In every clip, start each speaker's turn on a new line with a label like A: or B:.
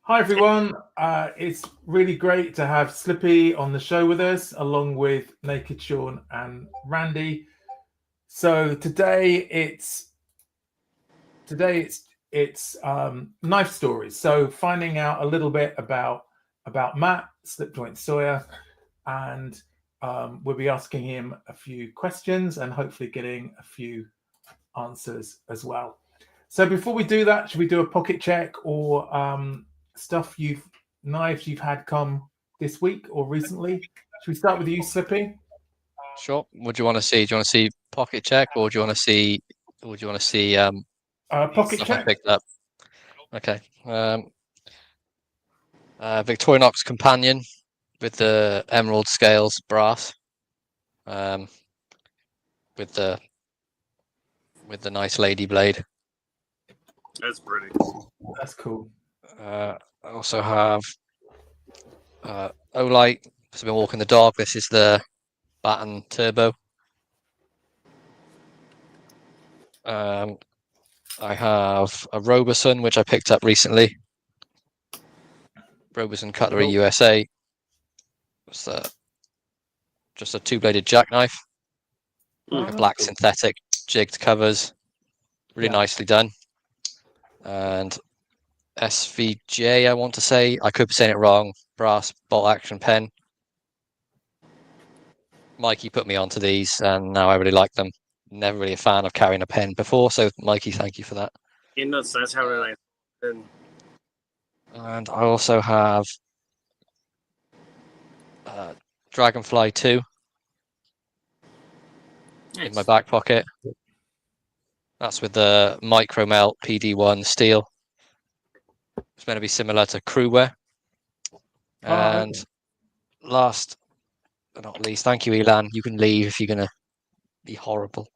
A: Hi everyone. It's really great to have Slippy on the show with us, along with Naked Sean and Randy. So today it's knife stories. So finding out a little bit about Matt Slipjoint Sawyer, and we'll be asking him a few questions and hopefully getting a few answers as well. So before we do that, should we do a pocket check or stuff knives you've had come this week or recently? Should we start with you, Slippy?
B: Sure. What do you want to see? Do you want to see pocket check, or do you want to see,
A: Pocket
B: stuff I
A: check.
B: picked up? Okay. Victorinox Companion with the emerald scales brass, um, with the nice lady blade.
C: That's pretty.
A: That's cool.
B: I also have Olight. I've been walking the dog. This is the Baton Turbo. I have a Roberson, which I picked up recently. Roberson Cutlery
A: Cool.
B: USA. It's just a two-bladed jackknife,
A: Oh,
B: like a
A: that's
B: black
A: cool.
B: synthetic jigged covers, really
A: Yeah.
B: nicely done. And SVJ, I want to say, I could be saying it wrong, brass bolt action pen. Mikey put me onto these, and now I really like them. Never really a fan of carrying a pen before, so Mikey, thank you for that.
C: That's how really nice.
B: And I also have Dragonfly 2 in my back pocket. That's with the Micro Melt PD1 steel. It's meant to be similar to Crewwear. And
A: okay.
B: last but not least, thank you, Elan. You can leave if you're going to be horrible.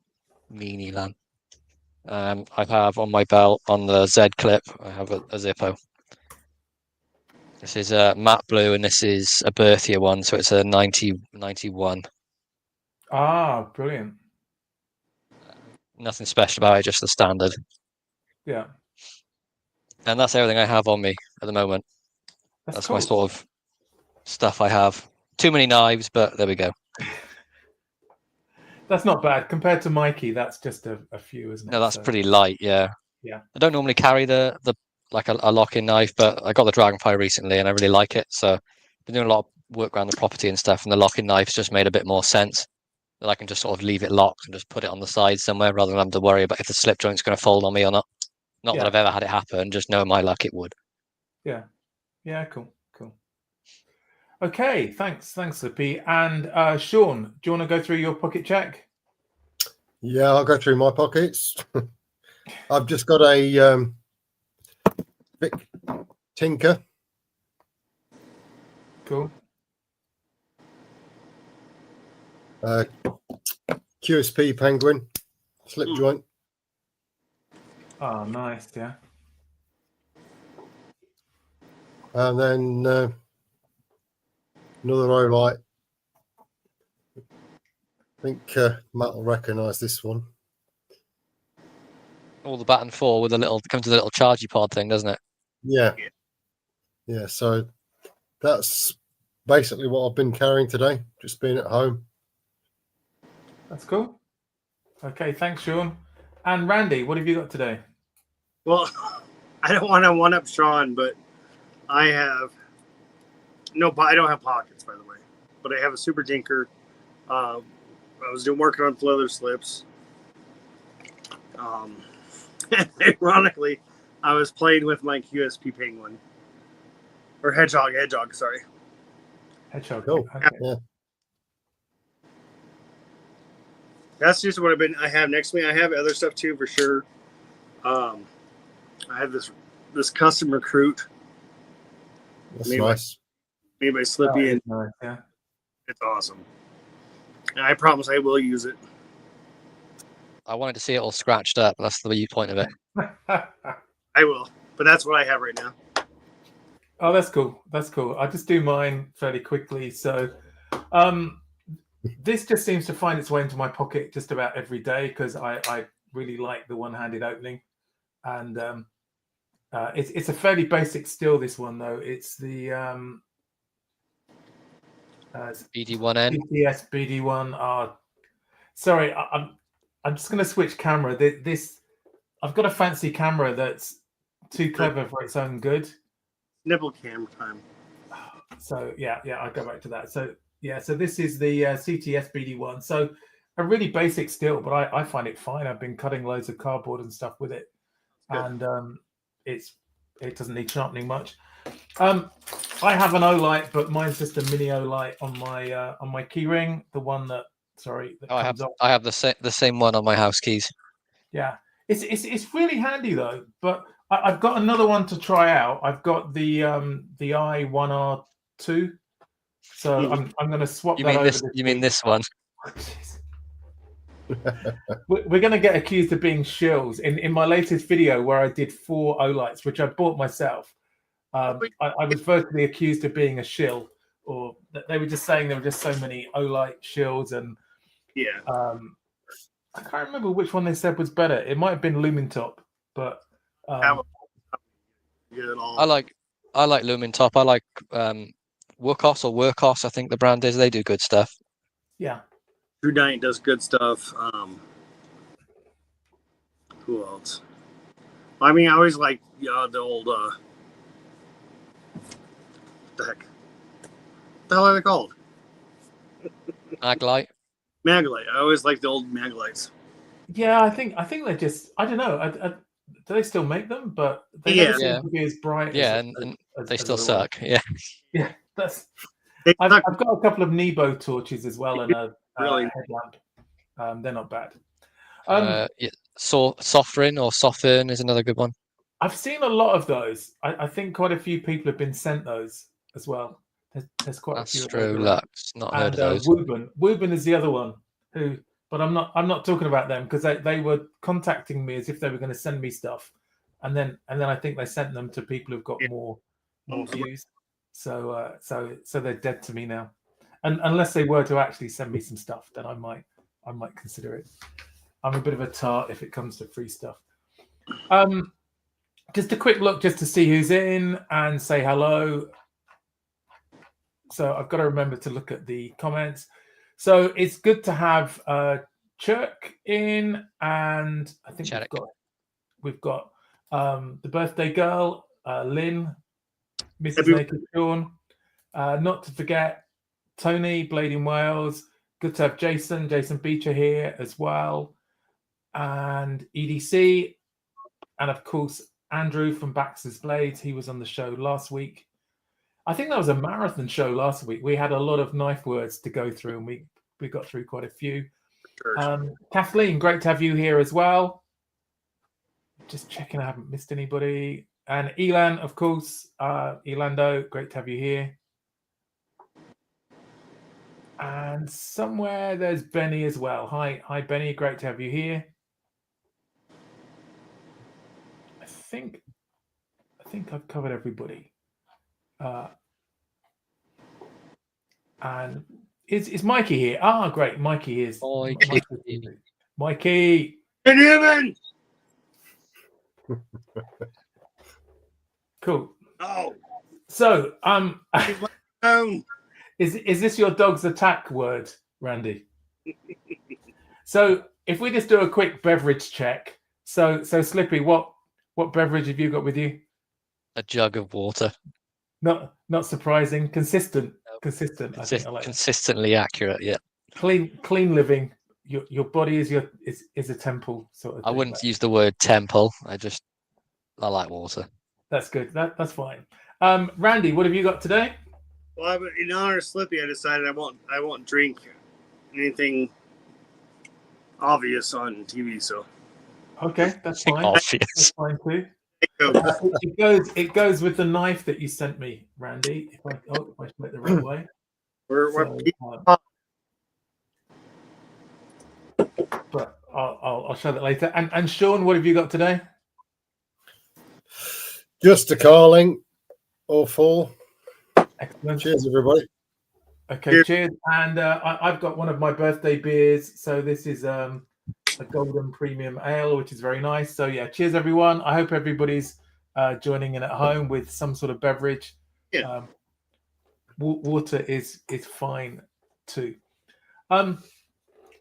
B: Mean Elan. I have on my belt, on the Z clip, I have a Zippo. This is a matte blue, and this is a Berthia one, so it's a 91.
A: Brilliant.
B: Nothing special about it, just the standard.
A: Yeah.
B: And that's everything I have on me at the moment. That's
A: cool.
B: my sort of stuff I have. Too many knives, but there we go.
A: That's not bad compared to Mikey. That's just a few, isn't it?
B: No, that's pretty light, yeah.
A: Yeah.
B: I don't normally carry the like a lock-in knife, but I got the Dragonfly recently, and I really like it. So, been doing a lot of work around the property and stuff, and the lock-in knife's just made a bit more sense. That I can just sort of leave it locked and just put it on the side somewhere, rather than having to worry about if the slip joint's going to fold on me or not. Not that
A: Yeah.
B: I've ever had it happen, just know my luck it would.
A: Yeah. Yeah. Cool. Okay. Thanks, Slippy. And Sean, do you want to go through your pocket check?
D: Yeah, I'll go through my pockets. I've just got a Vic Tinker.
A: Cool.
D: QSP Penguin slip joint.
A: Oh, nice. Yeah.
D: And then another Olight. I think Matt will recognise this one.
B: All the Baton 4 with a little comes with a little chargy pod thing, doesn't it?
D: Yeah. So that's basically what I've been carrying today. Just being at home.
A: That's cool. Okay, thanks, Sean. And Randy, what have you got today?
C: Well, I don't want to one-up Sean, but I have I don't have pockets, by the way, but I have a Super Tinker. I was working on leather slips. Ironically, I was playing with my QSP Penguin or Hedgehog. Sorry,
A: Hedgehog.
D: Cool.
A: Okay.
D: Yeah.
C: That's just what I have next to me. I have other stuff too, for sure. I have this custom recruit.
D: That's nice.
C: Made by Slippy, and
A: nice, yeah.
C: It's awesome. And I promise I will use it.
B: I wanted to see it all scratched up. That's the point of it.
C: I will, but that's what I have right now.
A: Oh, that's cool. I'll just do mine fairly quickly. So, this just seems to find its way into my pocket just about every day because I really like the one-handed opening, and It's a fairly basic still. This one though, it's the
B: BD1N.
A: CTS BD1. Sorry, I'm just going to switch camera. This I've got a fancy camera that's too clever for its own good.
C: Nipple cam time.
A: So yeah, I'll go back to that. So yeah, so this is the CTS BD1. So a really basic still, but I find it fine. I've been cutting loads of cardboard and stuff with it, and it doesn't need sharpening much. I have an O-light, but mine's just a mini O-light on my key ring, the one that comes off.
B: I have the same one on my house keys.
A: Yeah, it's really handy though. But I've got another one to try out. I've got the I1R2. So I'm going to swap that over.
B: You mean this one?
A: We're going to get accused of being shills. In my latest video where I did 4 O-lights, which I bought myself, I was virtually accused of being a shill, or they were just saying there were just so many O-light shills, and I can't remember which one they said was better. It might have been Lumintop, but
C: I
B: like Lumintop. I like Workhorse, I think the brand is. They do good stuff.
A: Yeah.
C: True Giant does good stuff. Who else? I mean, I always like the old the heck? What the hell are they called?
B: Maglite.
C: Maglite. I always like the old Maglites.
A: Yeah, I think they're just, I don't know. Do they still make them? But they never seem to be as bright.
B: Yeah, and they still suck. Yeah.
A: Yeah, I've got a couple of Nebo torches as well and a headlamp. They're not bad.
B: Softrin or Sofern is another good one.
A: I've seen a lot of those. I think quite a few people have been sent those as well. There's quite a few.
B: Astrolux, not heard of those.
A: Wooburn is the other one. But I'm not talking about them because they were contacting me as if they were going to send me stuff, and then I think they sent them to people who've got more views. So they're dead to me now. And unless they were to actually send me some stuff, then I might consider it. I'm a bit of a tart if it comes to free stuff. Just a quick look just to see who's in and say hello. So I've got to remember to look at the comments. So it's good to have Chirk in, and I think we've got the birthday girl, Lynn, Mrs. Naked Sean. Not to forget Tony, Blade in Wales. Good to have Jason Beecher here as well, and EDC, and of course Andrew from Baxter's Blades. He was on the show last week. I think that was a marathon show last week. We had a lot of knife words to go through, and we got through quite a few. Kathleen, great to have you here as well. Just checking I haven't missed anybody. And Elan, of course. Elando, great to have you here. And somewhere there's Benny as well. Hi Benny, great to have you here. I think I've covered everybody. And is Mikey here? Ah, great. Mikey is. Mikey. Cool.
C: Oh.
A: So, is this your dog's attack word, Randy? So, if we just do a quick beverage check. So Slippy, what beverage have you got with you?
B: A jug of water.
A: Not surprising. Consistent. I think I like
B: consistently accurate. Yeah.
A: Clean living. Your body is a temple sort of thing.
B: I wouldn't use the word temple. I like water.
A: That's good. That's fine. Randy, what have you got today?
C: Well, in honor of Slippy, I decided I won't drink anything obvious on TV. So.
A: Okay, that's fine.
B: Obvious.
A: That's fine too. It goes with the knife that you sent me, Randy. If I split the right way. But I'll show that later. And Sean, what have you got today?
D: Just a Carling, all 4.
A: Excellent.
D: Cheers, everybody.
A: Okay, cheers. And I've got one of my birthday beers. So this is a golden premium ale, which is very nice. So yeah, cheers everyone. I hope everybody's joining in at home with some sort of beverage,
C: Yeah.
A: water is fine too.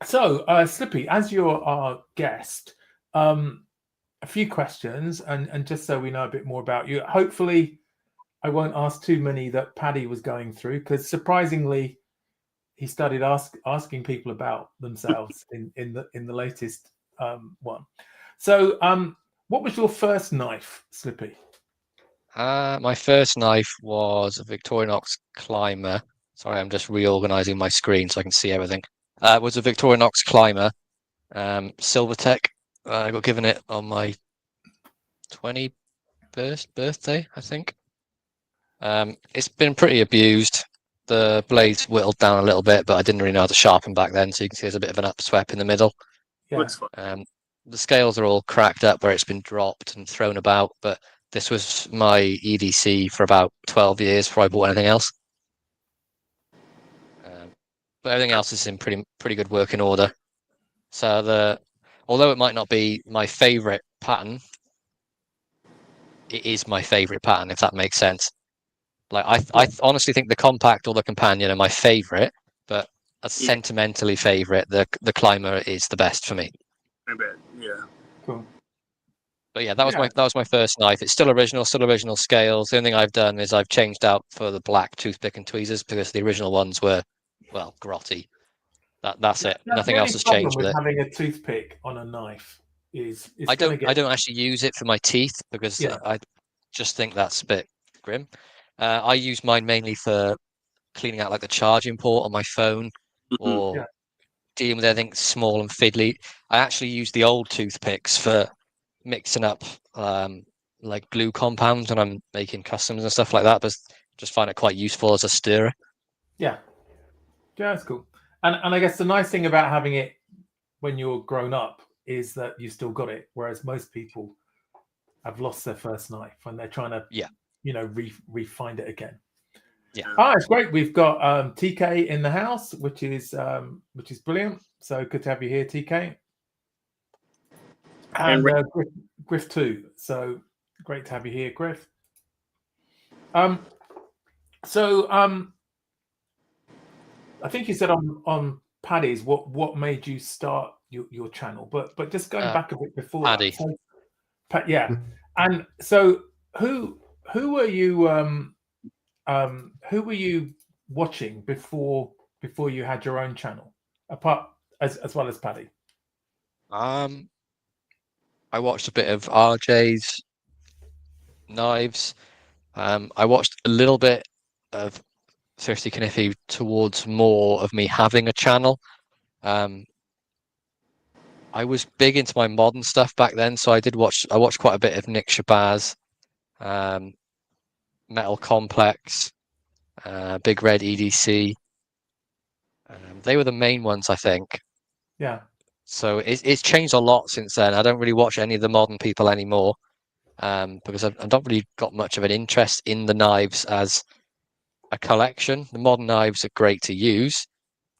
A: So, Slippy, as you're our guest, a few questions, and just so we know a bit more about you. Hopefully, I won't ask too many that Paddy was going through, because surprisingly, he started asking people about themselves in the latest one. So, what was your first knife, Slippy?
B: My first knife was a Victorinox Climber. Sorry, I'm just reorganizing my screen so I can see everything. It was a Victorinox Climber, Silvertech. I got given it on my 21st birthday, I think. It's been pretty abused. The blade's whittled down a little bit, but I didn't really know how to sharpen back then, so you can see there's a bit of an upswept in the middle.
A: Yeah.
C: Looks fun.
B: The scales are all cracked up where it's been dropped and thrown about, but this was my EDC for about 12 years before I bought anything else. But everything else is in pretty good working order. So although it might not be my favorite pattern, it is my favorite pattern, if that makes sense. Like I honestly think the compact or the companion are my favorite, but a sentimentally favorite, the Climber is the best for me.
C: I bet. Yeah.
A: Cool.
B: But yeah, that was my first knife. It's still original scales. The only thing I've done is I've changed out for the black toothpick and tweezers because the original ones were, well, grotty. That's it. Nothing else has changed with it.
A: Having a toothpick on a knife is
B: I don't actually use it for my teeth because I just think that's a bit grim. I use mine mainly for cleaning out like the charging port on my phone or dealing with anything small and fiddly. I actually use the old toothpicks for mixing up like glue compounds when I'm making customs and stuff like that, but just find it quite useful as a stirrer.
A: Yeah, that's cool. And I guess the nice thing about having it when you're grown up is that you still got it, whereas most people have lost their first knife when they're trying to re-find it again.
B: Yeah.
A: It's great. We've got TK in the house, which is brilliant. So good to have you here, TK. And Griff too. So great to have you here, Griff. I think you said on Paddy's what made you start your channel, but just going back a bit before
B: Paddy.
A: that. So, and so who were you watching before you had your own channel, apart as well as Paddy?
B: I watched a bit of RJ's knives. I watched a little bit of Thirsty Kniffy towards more of me having a channel. I was big into my modern stuff back then, so I watched quite a bit of Nick Shabazz, Metal Complex, Big Red EDC. They were the main ones, I think.
A: Yeah.
B: So it's changed a lot since then. I don't really watch any of the modern people anymore because I've not really got much of an interest in the knives as a collection. The modern knives are great to use,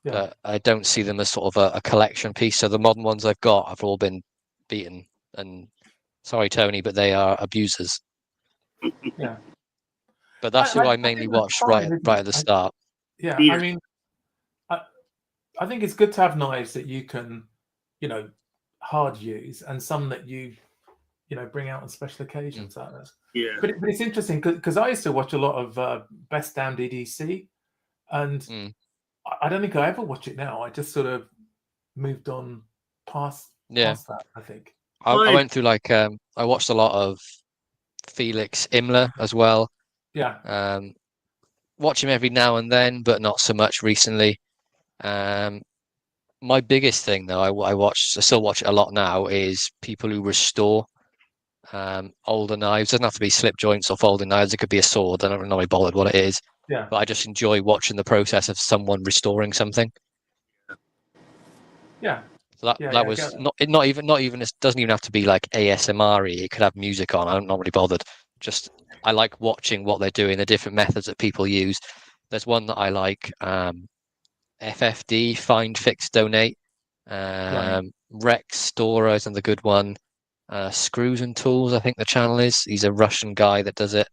B: but I don't see them as sort of a collection piece. So the modern ones I've got have all been beaten. And sorry, Tony, but they are abusers.
A: Yeah.
B: But that's who I mainly watched right at the start.
A: Yeah, I mean, I think it's good to have knives that you can, hard use, and some that you bring out on special occasions.
C: Yeah.
A: But it's interesting because I used to watch a lot of Best Damned EDC, and I don't think I ever watch it now. I just sort of moved on past that, I think.
B: I went through I watched a lot of Felix Imler as well.
A: Yeah.
B: Watch him every now and then, but not so much recently. My biggest thing though, I still watch it a lot now, is people who restore older knives. It doesn't have to be slip joints or folding knives. It could be a sword. I don't really bothered what it is.
A: Yeah.
B: But I just enjoy watching the process of someone restoring something.
A: Yeah.
B: So that was not even it doesn't even have to be like ASMR-y. It could have music on. I'm not really bothered. Just I like watching what they're doing, the different methods that people use. There's one that I like, FFD, Find, Fix, Donate. Rex Storer is another good one. Screws and Tools, I think the channel is. He's a Russian guy that does it.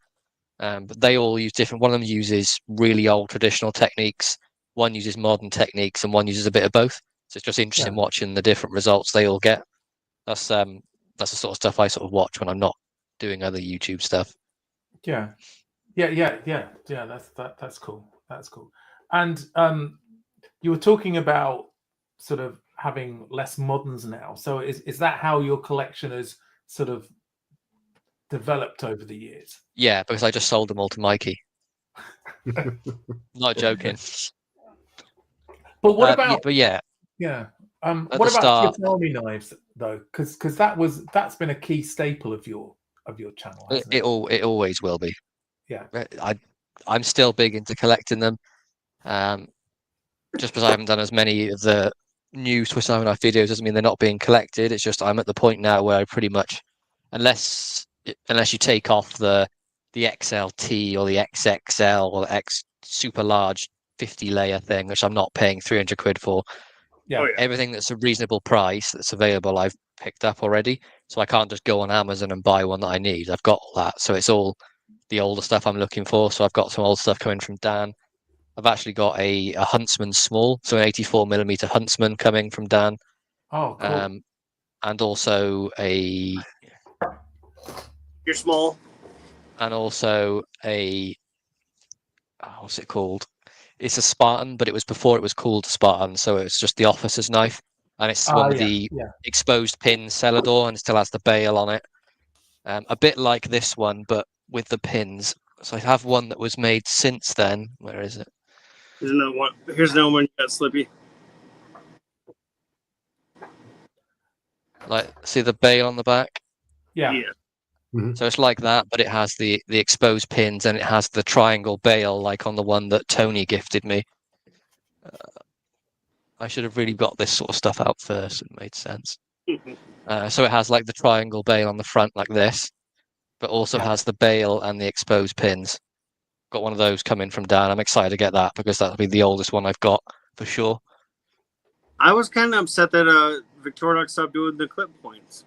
B: But they all use different. One of them uses really old traditional techniques. One uses modern techniques, and one uses a bit of both. So it's just interesting watching the different results they all get. That's the sort of stuff I sort of watch when I'm not doing other YouTube stuff.
A: Yeah. That's cool. That's cool. And you were talking about sort of having less moderns now. So is that how your collection has sort of developed over the years?
B: Yeah, because I just sold them all to Mikey. Not joking.
A: But what about?
B: But yeah.
A: Yeah.
B: At
A: What
B: the
A: about
B: start,
A: Swiss Army knives though? Because that's been a key staple of your channel, hasn't it?
B: it always will be.
A: Yeah.
B: I'm still big into collecting them. Just because I haven't done as many of the new Swiss Army knife videos doesn't mean they're not being collected. It's just I'm at the point now where I pretty much, unless you take off the XLT or the XXL or the X super large 50 layer thing, which I'm not paying 300 quid for.
A: Yeah.
C: Oh, yeah.
B: Everything that's a reasonable price that's available, I've picked up already. So I can't just go on Amazon and buy one that I need. I've got all that. So it's all the older stuff I'm looking for. So I've got some old stuff coming from Dan. I've actually got a Huntsman small, so an 84mm Huntsman coming from Dan.
A: Oh, cool.
B: And also
C: You're small.
B: And also what's it called? It's a Spartan, but it was before it was called a Spartan, so it's just the officer's knife. And it's one with the exposed pin Celador, and it still has the bail on it. A bit like this one, but with the pins. So I have one that was made since then. Where is it?
C: Here's another one. Here's another one. You got Slippy.
B: Like, see the bail on the back?
A: Yeah.
B: So it's like that, but it has the exposed pins and it has the triangle bail, like on the one that Tony gifted me. I should have really got this sort of stuff out first. It made sense. So it has like the triangle bail on the front like this, but also has the bail and the exposed pins. Got one of those coming from Dan. I'm excited to get that because that'll be the oldest one I've got for sure.
C: I was kind of upset that Victorinox stopped doing the clip points.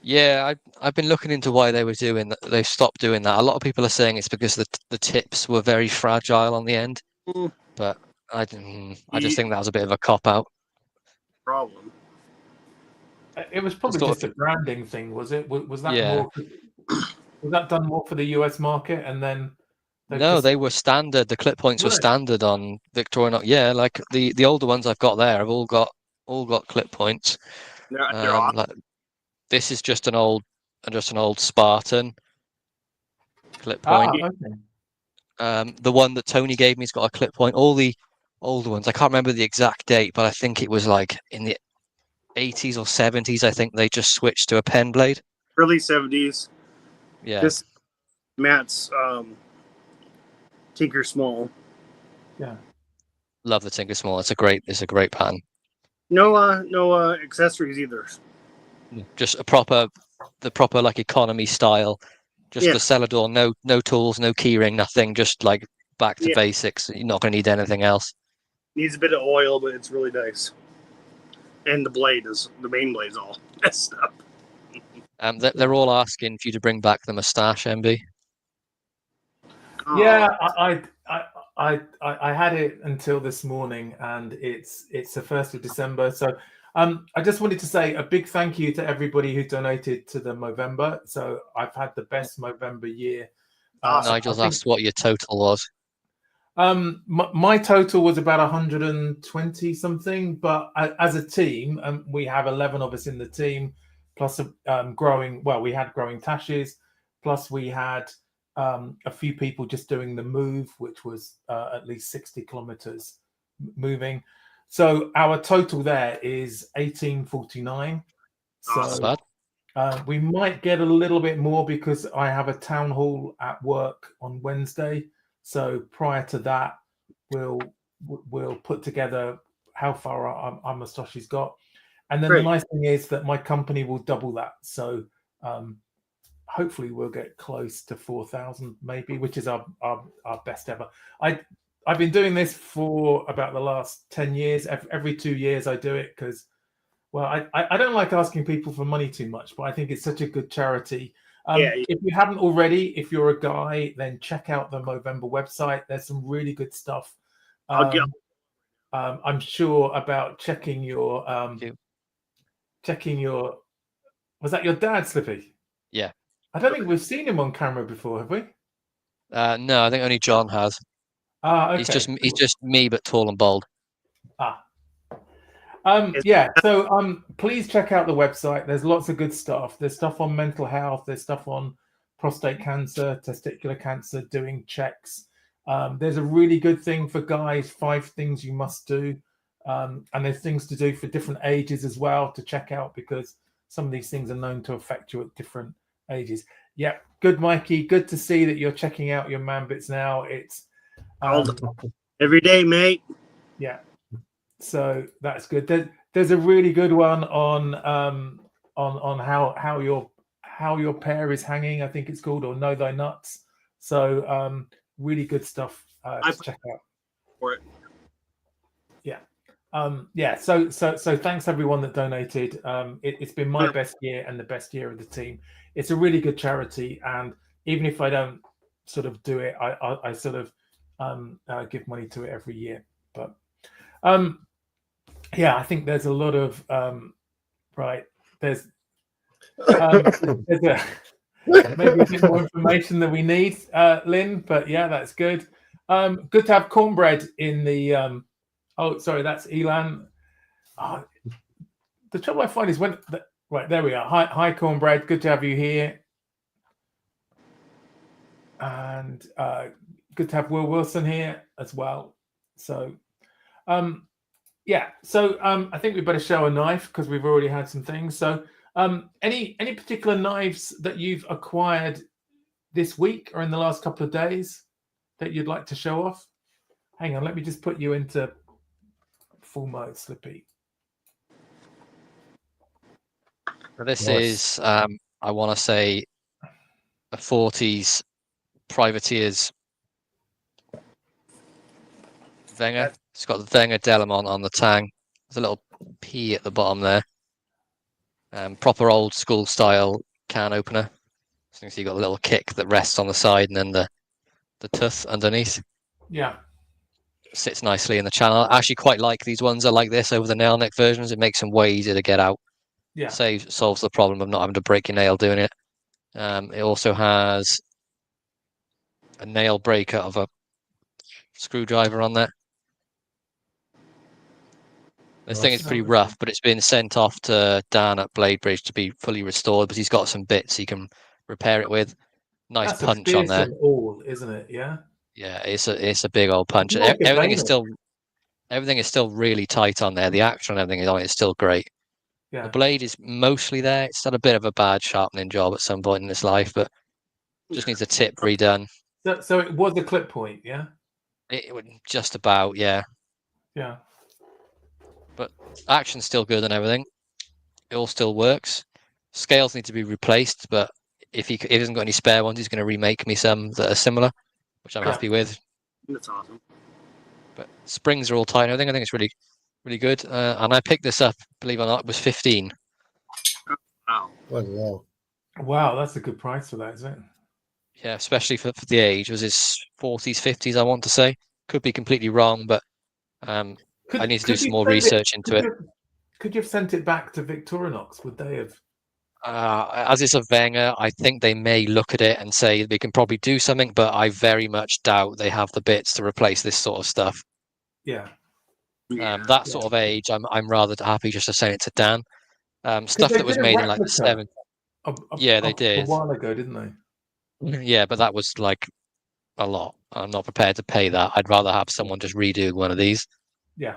B: Yeah, I've been looking into why they were doing that. They've stopped doing that. A lot of people are saying it's because the tips were very fragile on the end, but I just think that was a bit of a cop out.
C: Problem.
A: It was probably just a branding thing, was it? Was that
B: Yeah.
A: Was that done more for the US market, and then?
B: No, they were standard. The clip points were standard on Victorinox. Yeah, like the older ones I've got there have all got clip points.
C: They're awesome.
B: Like, this is just an old Spartan clip point.
A: Okay.
B: The one that Tony gave me's got a clip point. All the older ones, I can't remember the exact date, but I think it was like in the 80s or 70s. I think they just switched to a pen blade.
C: Early 70s.
B: Yeah.
C: This Matt's Tinker Small.
A: Yeah.
B: Love the Tinker Small. It's a great pattern.
C: No accessories either.
B: Just the proper like economy style. Just the Celador, no tools, no keyring, nothing. Just like back to basics. You're not going to need anything else.
C: Needs a bit of oil, but it's really nice. And the main blade's all messed up.
B: They're all asking for you to bring back the moustache, MB.
A: Yeah, I had it until this morning, and it's the 1st of December. So I just wanted to say a big thank you to everybody who donated to the Movember. So I've had the best Movember year.
B: Nigel's asked what your total was.
A: My total was about 120 something, but as a team, we have 11 of us in the team, plus we had growing tashes, plus we had a few people just doing the move, which was at least 60 kilometers moving. So our total there is 1849. So we might get a little bit more because I have a town hall at work on Wednesday. So prior to that, we'll put together how far our moustache's got. And then the nice thing is that my company will double that. So hopefully we'll get close to 4,000 maybe, which is our best ever. I've been doing this for about the last 10 years. Every 2 years I do it because, Well, I don't like asking people for money too much, but I think it's such a good charity.
C: Yeah.
A: If you haven't already, if you're a guy, then check out the Movember website. There's some really good stuff.
C: I'll get.
A: I'm sure about checking your
B: you.
A: Was that your dad, Slippy?
B: Yeah.
A: I don't think we've seen him on camera before, have we?
B: No, I think only John has.
A: Okay.
B: He's just me, but tall and bald.
A: Yeah, so please check out the website. There's lots of good stuff. There's stuff on mental health. There's stuff on prostate cancer, testicular cancer, doing checks. There's a really good thing for guys, 5 things you must do. And there's things to do for different ages as well to check out, because some of these things are known to affect you at different ages. Yeah, good, Mikey. Good to see that you're checking out your man bits now. It's
C: Every day, mate.
A: yeah. So that's good. There's a really good one on how your pair is hanging, I think it's called, or Know Thy Nuts. So really good stuff to check out.
C: For it.
A: Yeah. Yeah. So thanks everyone that donated. It's been my best year and the best year of the team. It's a really good charity, and even if I don't sort of do it, I sort of give money to it every year. But yeah, I think there's a lot of right. There's maybe a bit more information than we need, Lynn. But yeah, that's good. Good to have cornbread in the. Oh, sorry, that's Elan. The trouble I find is right there we are. Hi, cornbread. Good to have you here. And good to have Will Wilson here as well. So, yeah. So I think we better show a knife because we've already had some things. So, any particular knives that you've acquired this week or in the last couple of days that you'd like to show off? Hang on, let me just put you into full mode, Slippy.
B: This is, I want to say, a 40s Privateers Wenger. It's got the Wenger Delamont on the tang. There's a little P at the bottom there. Proper old school style can opener. So you've got a little kick that rests on the side and then the tooth underneath.
A: Yeah.
B: Sits nicely in the channel. I actually quite like these ones. I like this over the nail neck versions. It makes them way easier to get out.
A: Yeah.
B: Solves the problem of not having to break your nail doing it. It also has a nail breaker of a screwdriver on there. This thing is pretty rough, but it's been sent off to Dan at Blade Bridge to be fully restored, but he's got some bits he can repair it with. Nice
A: That's
B: punch on there.
A: All, isn't it? Yeah.
B: Yeah, it's a big old punch. Everything is still really tight on there. The action and everything on it is still great.
A: Yeah.
B: The blade is mostly there. It's had a bit of a bad sharpening job at some point in its life, but just needs a tip redone.
A: So it was a clip point, yeah?
B: It would just about, yeah.
A: Yeah.
B: But action's still good and everything. It all still works. Scales need to be replaced, but if he hasn't got any spare ones, he's going to remake me some that are similar, which I'm happy with.
C: That's awesome.
B: But springs are all tight and everything. I think it's really, really good. And I picked this up, believe it or not, it was 15.
C: Wow.
A: Wow, that's a good price for that, isn't it?
B: Yeah, especially for the age. It was his 40s, 50s, I want to say. Could be completely wrong, but I need to do some more research into it.
A: Could you have sent it back to Victorinox? Would they have?
B: As it's a Wenger, I think they may look at it and say they can probably do something, but I very much doubt they have the bits to replace this sort of stuff.
A: Yeah.
B: That sort of age, I'm rather happy just to send it to Dan. Stuff that was made in like the 70s. Yeah, they did.
A: A while ago, didn't they?
B: Yeah, but that was like a lot. I'm not prepared to pay that. I'd rather have someone just redo one of these.
A: Yeah.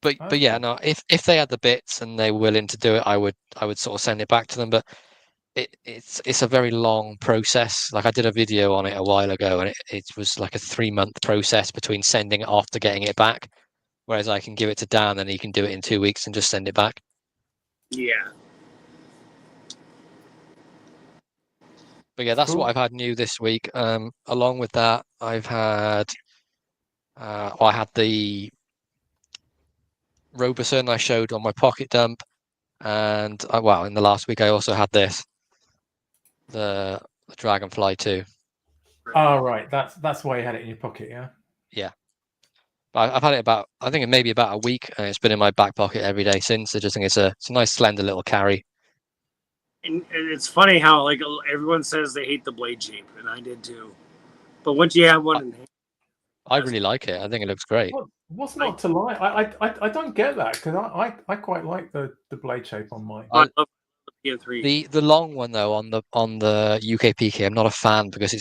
B: But yeah, no. If they had the bits and they were willing to do it, I would sort of send it back to them. But it's a very long process. Like I did a video on it a while ago, and it was like a 3-month process between sending it off to getting it back. Whereas I can give it to Dan, and he can do it in 2 weeks and just send it back.
C: Yeah.
B: But yeah, that's what I've had new this week. Along with that, I've had I had the Roberson I showed on my pocket dump, and well, in the last week I also had this, the Dragonfly 2.
A: Oh, right. That's why you had it in your pocket, yeah.
B: Yeah. I've had it I think it may be about a week, and it's been in my back pocket every day since. I just think it's a nice slender little carry.
C: And it's funny how like everyone says they hate the blade shape, and I did too. But once you have one in hand,
B: I really like it. I think it looks great.
A: What's not to like? I don't get that because I quite like the blade shape on mine.
C: I love the PM3.
B: The long one though on the UK PK, I'm not a fan because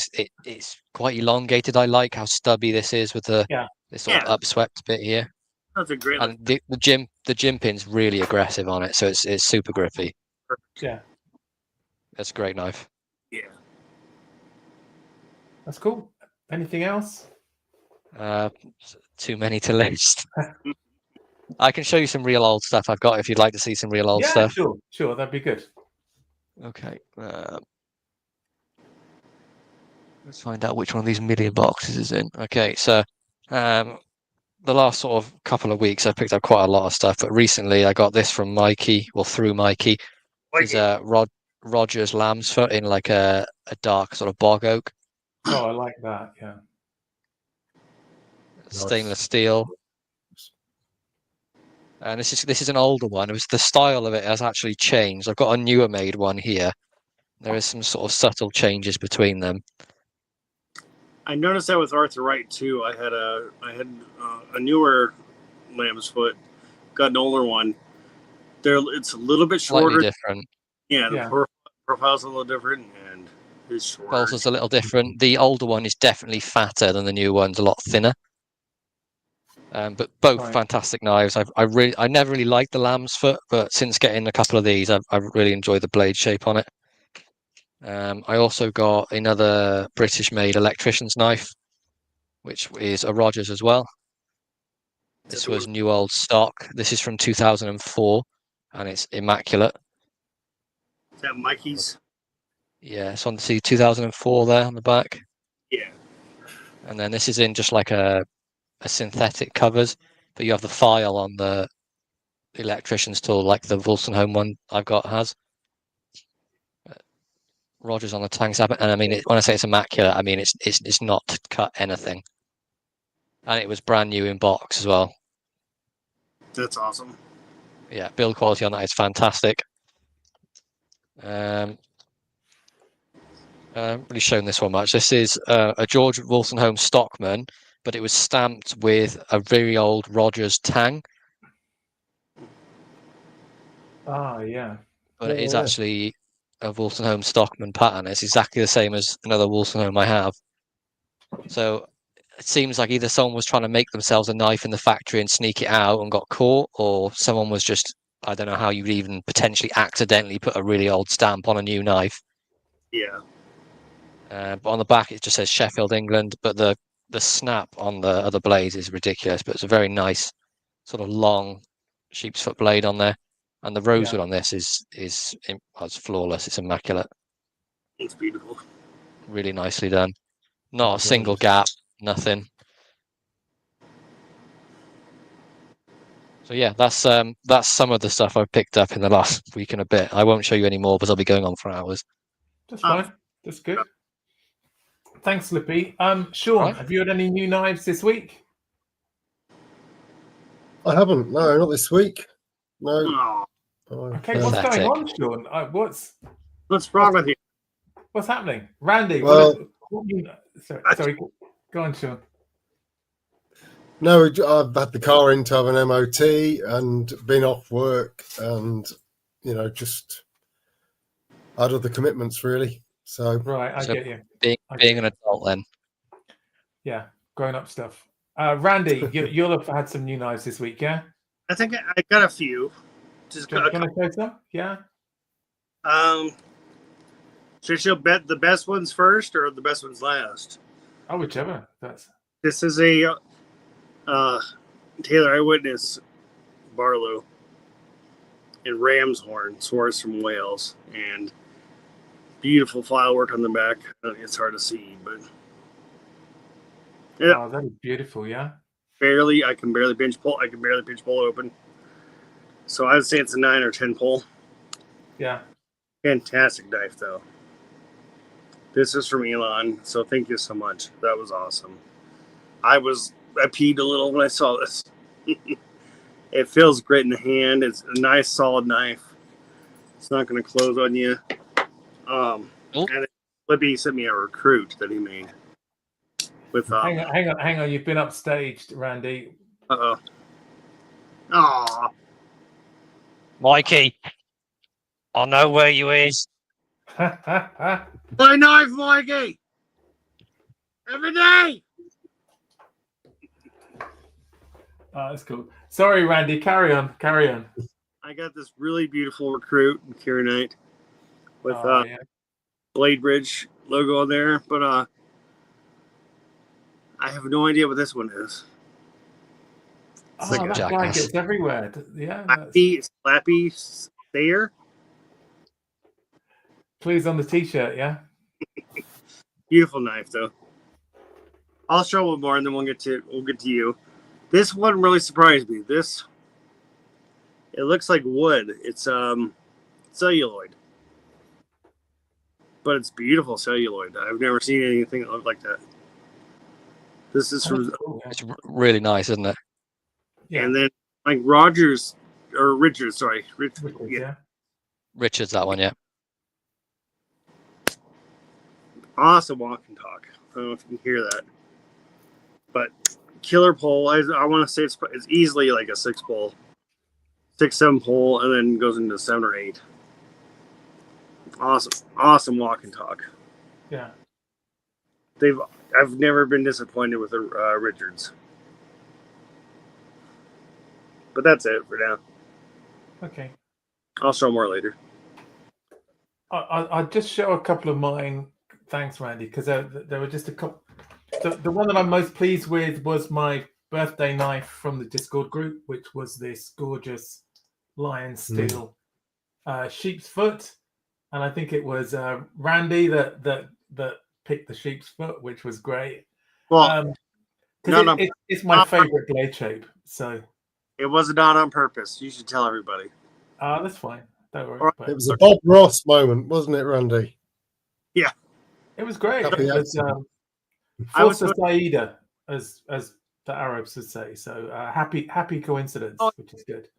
B: it's quite elongated. I like how stubby this is with this sort of upswept bit here.
C: That's a great
B: And the gym pin's really aggressive on it, so it's super grippy.
A: Yeah,
B: That's a great knife.
C: Yeah.
A: that's cool. Anything else?
B: Too many to list. I can show you some real old stuff I've got if you'd like to see some real old stuff.
A: Sure, that'd be good.
B: Okay. Let's find out which one of these million boxes is in. Okay, so the last sort of couple of weeks I picked up quite a lot of stuff, but recently I got this from Mikey, well through Mikey. It's Rogers lamb's foot in like a dark sort of bog oak.
A: Oh, I like that. Yeah.
B: Stainless steel. And this is an older one. It was the style of it has actually changed. I've got a newer made one here. There is some sort of subtle changes between them.
C: I noticed that with Arthur Wright too. I had a newer lamb's foot, got an older one. It's a little bit shorter.
B: Slightly different.
C: Yeah, the profile's a little different, and it's shorter.
B: Bolster's a little different. The older one is definitely fatter than the new one's a lot thinner. But both fantastic knives. I never really liked the lamb's foot, but since getting a couple of these, I've really enjoyed the blade shape on it. I also got another British-made electrician's knife, which is a Rogers as well. This was new old stock. This is from 2004, and it's immaculate.
C: Is that Mikey's?
B: Yeah, it's on the 2004 there on the back.
C: Yeah.
B: And then this is in just like a synthetic covers, but you have the file on the electrician's tool, like the Wolstenholme one I've got has. Rogers on the tang sabot, and I mean, when I say it's immaculate, I mean it's not to cut anything, and it was brand new in box as well.
C: That's awesome.
B: Yeah, build quality on that is fantastic. Really shown this one much. This is a George Wolstenholme Stockman, but it was stamped with a very old Rogers tang.
A: Ah, yeah.
B: But it is actually a Wolstenholme Stockman pattern. It's exactly the same as another Wolstenholme I have. So it seems like either someone was trying to make themselves a knife in the factory and sneak it out and got caught, or someone was just, I don't know how you'd even potentially accidentally put a really old stamp on a new knife.
C: Yeah.
B: But on the back it just says Sheffield, England, but the snap on the other blades is ridiculous, but it's a very nice sort of long sheep's foot blade on there. And the rosewood on this is flawless. It's immaculate.
C: It's beautiful.
B: Really nicely done. Not a single gap, nothing. So yeah, that's some of the stuff I've picked up in the last week and a bit. I won't show you any more because I'll be going on for hours.
A: That's fine. That's good. Thanks, Slippy. Sean, have you had any new knives this week?
D: I haven't. No, not this week. No.
C: Oh,
A: Okay, what's going on, Sean?
C: what's wrong with you?
A: What's happening, Randy?
D: Well,
A: sorry, go on, Sean.
D: No, I've had the car in to have an MOT and been off work, and just had other commitments really. So
A: Right, I get you.
B: Being an adult then.
A: Yeah, grown up stuff. Randy, you'll have had some new knives this week, yeah?
C: I think I got a few. Just
A: Do you want to say some? Yeah.
C: Should you bet the best ones first or the best ones last?
A: Oh, whichever.
C: This is a Taylor Eyewitness Barlow in ram's horn, sourced from Wales, and beautiful file work on the back. It's hard to see, but
A: yeah. Oh, that is beautiful. Yeah.
C: I can barely pinch pull open. So I'd say it's a 9 or 10 pull.
A: Yeah.
C: Fantastic knife, though. This is from Elon, so thank you so much. That was awesome. I peed a little when I saw this. It feels great in the hand. It's a nice, solid knife. It's not going to close on you. And Slippy sent me a recruit that he made. With
A: Hang on. You've been upstaged, Randy.
C: Uh-oh. Aw.
B: Mikey, I know where you is.
C: My knife, Mikey! Every day!
A: Oh, that's cool. Sorry, Randy. Carry on.
C: I got this really beautiful recruit in Kieranite with
A: Yeah.
C: Blade Bridge logo on there, but I have no idea what this one is.
A: Oh,
B: like a
A: that guy
B: jackass.
A: gets everywhere. Yeah.
C: Slappy Thayer.
A: Please on the t-shirt, yeah.
C: Beautiful knife, though. I'll show one more, and then we'll get to you. This one really surprised me. It looks like wood. It's celluloid, but it's beautiful celluloid. I've never seen anything that looked like that. This is from,
A: Cool, yeah.
B: It's really nice, isn't it?
A: Yeah.
C: and then like Richards, sorry,
A: Yeah.
B: Richard's that one, yeah.
C: Awesome walk and talk. I don't know if you can hear that, but killer pole. I want to say it's easily like a 6 pull, 6-7 pull, and then goes into 7 or 8. Awesome walk and talk.
A: Yeah.
C: I've never been disappointed with the Richards, but that's it for now.
A: Okay.
C: I'll show more later.
A: I'll just show a couple of mine. Thanks, Randy, because there were just a couple. The one that I'm most pleased with was my birthday knife from the Discord group, which was this gorgeous lion steel sheep's foot, and I think it was Randy that picked the sheep's foot, which was great.
C: Well,
A: because it's my favorite blade shape. So
C: it was not on purpose. You should tell everybody.
A: that's fine. Don't worry.
D: It was a Bob Ross moment, wasn't it, Randy?
C: Yeah,
A: it was great.
D: Happy
A: It was Forza Saida, as the Arabs would say. So happy coincidence, which is good.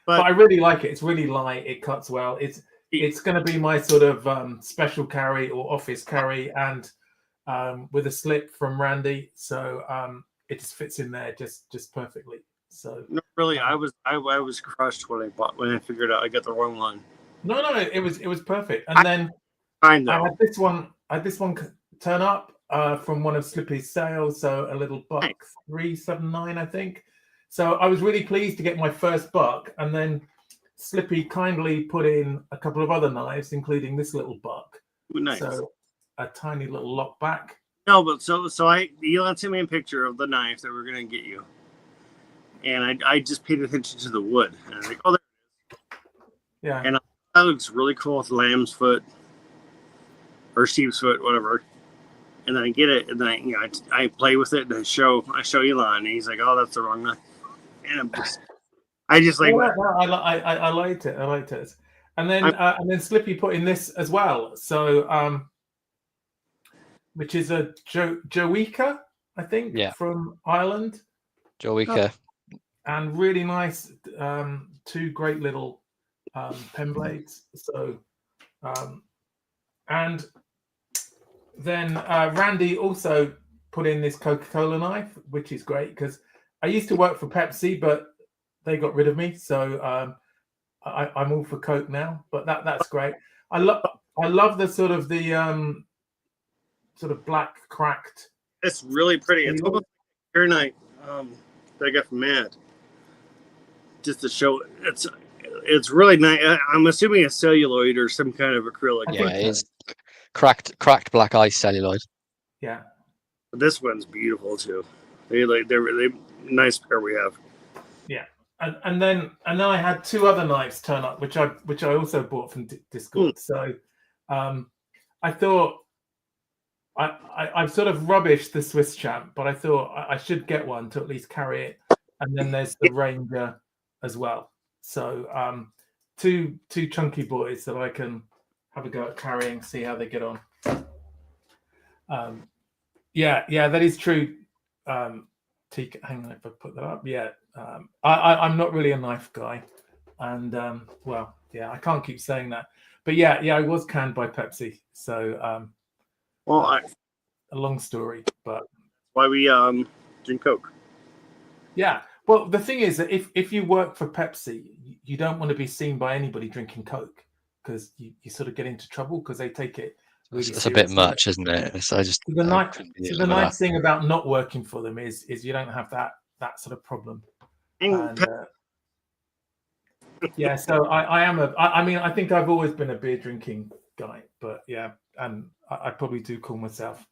A: But I really like it. It's really light. It cuts well. It's going to be my sort of special carry or office carry, and with a slip from Randy, so it just fits in there just perfectly. So
C: no, really, I was crushed when I figured out I got the wrong one.
A: No, it was perfect. And then
C: I
A: had this one turn up from one of Slippy's sales, so a little buck 379, I think. So I was really pleased to get my first buck, and then Slippy kindly put in a couple of other knives, including this little buck.
C: Nice.
A: So a tiny little lock back.
C: No, but so Elon sent me a picture of the knife that we're gonna get you, and I just paid attention to the wood, and I was like, oh,
A: yeah,
C: and that looks really cool with lamb's foot or sheep's foot, whatever. And then I get it, and then I play with it, and I show Elon, and he's like, oh, that's the wrong knife, and I
A: liked it. I liked it. And then Slippy put in this as well. So which is a Joeka, I think, from Ireland.
B: Joeka.
A: And really nice, 2 great little pen blades. So and then Randy also put in this Coca-Cola knife, which is great because I used to work for Pepsi, but they got rid of me, so I'm all for Coke now. But that's great. I love the sort of black cracked.
C: It's really pretty. It's almost like Kieranite that I got from Matt. Just to show it's really nice. I'm assuming it's celluloid or some kind of acrylic.
B: Yeah, it's cracked black ice celluloid.
A: Yeah,
C: but this one's beautiful too. They're nice pair we have.
A: Yeah. And then I had 2 other knives turn up, which I also bought from Discord. So I thought I've sort of rubbished the Swiss champ, but I thought I should get one to at least carry it. And then there's the Ranger as well. So two chunky boys that I can have a go at carrying, see how they get on. Yeah, that is true. Hang on, if I put that up. Yeah, I'm not really a knife guy, and well, yeah, I can't keep saying that, but yeah, I was canned by Pepsi, so
C: Well,
A: a long story, but
C: why we drink Coke.
A: yeah. Well, the thing is that if you work for Pepsi, you don't want to be seen by anybody drinking Coke because you sort of get into trouble because they take it really
B: It's a bit
A: seriously.
B: much, isn't it?
A: The nice thing about not working for them is you don't have that sort of problem. And yeah, so I mean, I think I've always been a beer drinking guy, but yeah, and I probably do call myself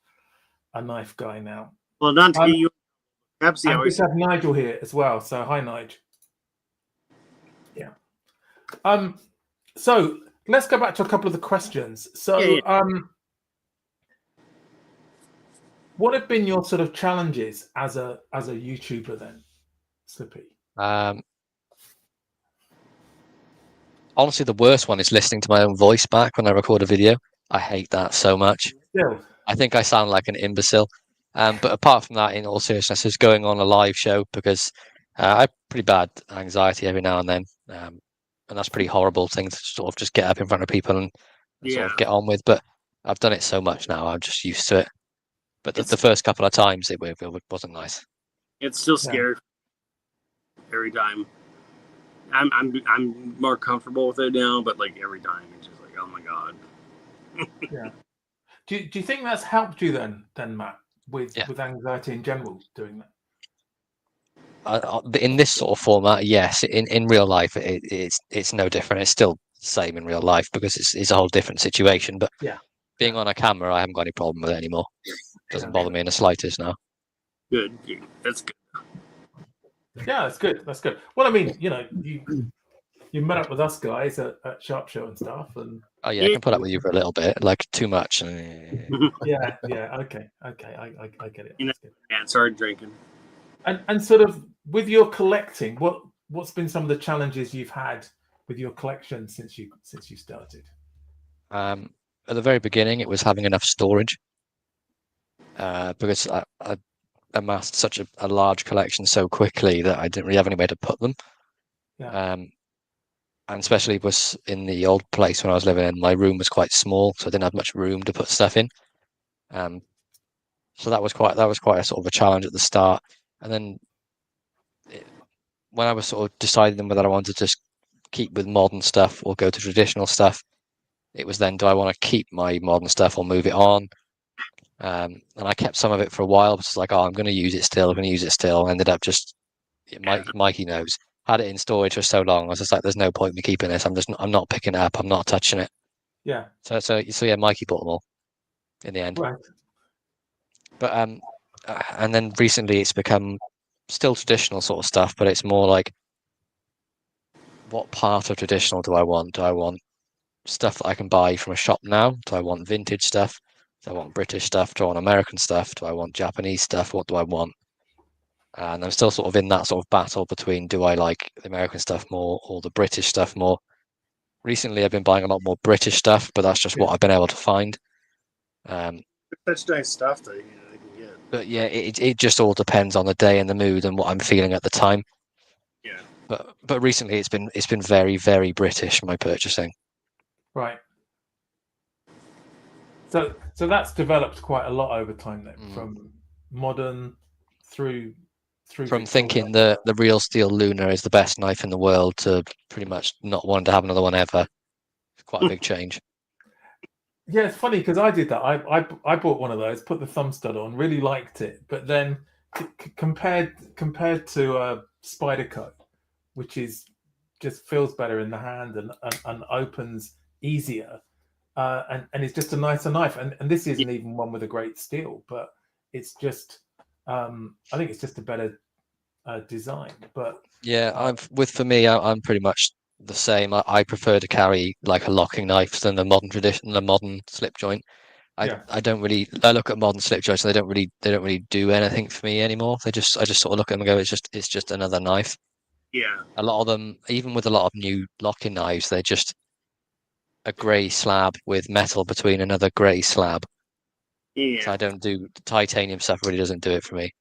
A: a knife guy now.
C: Well, not to get you Pepsi.
A: And we have Nigel here as well. So hi, Nigel. Yeah. So let's go back to a couple of the questions. So what have been your sort of challenges as a YouTuber then, Slippy?
B: Honestly, the worst one is listening to my own voice back when I record a video. I hate that so much.
A: Still.
B: I think I sound like an imbecile. But apart from that, in all seriousness, is going on a live show because I have pretty bad anxiety every now and then. And that's a pretty horrible thing to sort of just get up in front of people and sort of get on with. But I've done it so much now, I'm just used to it. But the first couple of times, it wasn't nice.
C: It's still scary every time. I'm more comfortable with it now, but like every time, it's just like, oh my god.
A: Yeah. Do you think that's helped you then Matt, with anxiety in general doing that?
B: In this sort of format, yes. In real life, it's no different. It's still the same in real life because it's a whole different situation. But being on a camera, I haven't got any problem with it anymore. It doesn't bother me in the slightest now.
C: Good. That's good.
A: Yeah, that's good. That's good. Well, I mean, you know, you met up with us guys at Sharp Show and stuff, and
B: I can put up with you for a little bit, like too much.
A: yeah, okay, I get it.
C: Started drinking.
A: And sort of with your collecting, what's been some of the challenges you've had with your collection since you started?
B: At the very beginning, it was having enough storage because I amassed such a large collection so quickly that I didn't really have anywhere to put them. And especially was in the old place when I was living in, my room was quite small, so I didn't have much room to put stuff in. So that was quite a sort of a challenge at the start. And then when I was sort of deciding whether I wanted to just keep with modern stuff or go to traditional stuff, it was then, do I want to keep my modern stuff or move it on? And I kept some of it for a while, but it's like, I'm going to use it still. I'm going to use it still. Ended up just, Mikey knows, had it in storage for so long. I was just like, there's no point in me keeping this. I'm not picking it up. I'm not touching it.
A: Yeah.
B: So yeah, Mikey bought them all in the end.
A: Right.
B: But and then recently it's become still traditional sort of stuff, but it's more like, what part of traditional do I want? Do I want stuff that I can buy from a shop now? Do I want vintage stuff? Do I want British stuff? Do I want American stuff? Do I want Japanese stuff? What do I want? And I'm still sort of in that sort of battle between, do I like the American stuff more or the British stuff more? Recently, I've been buying a lot more British stuff, but that's just what I've been able to find.
C: Such nice stuff that you can get.
B: But yeah, it just all depends on the day and the mood and what I'm feeling at the time.
C: Yeah.
B: But recently, it's been very, very British, my purchasing.
A: Right. So that's developed quite a lot over time then, from modern through
B: from thinking the real steel Luna is the best knife in the world to pretty much not wanting to have another one ever. It's quite a big change.
A: Yeah, it's funny because I did that. I bought one of those, put the thumb stud on, really liked it, but then compared to Spyderco, which is just feels better in the hand and opens easier, and it's just a nicer knife. And this isn't even one with a great steel, but it's just I think it's just a better design. But
B: yeah, for me, I'm pretty much the same. I prefer to carry like a locking knife than the modern slip joint. I don't really. I look at modern slip joints and they don't really do anything for me anymore. I just sort of look at them and go, it's just another knife.
C: Yeah.
B: A lot of them, even with a lot of new locking knives, they're just a grey slab with metal between another grey slab.
C: Yeah.
B: So I don't do the titanium stuff. Really doesn't do it for me.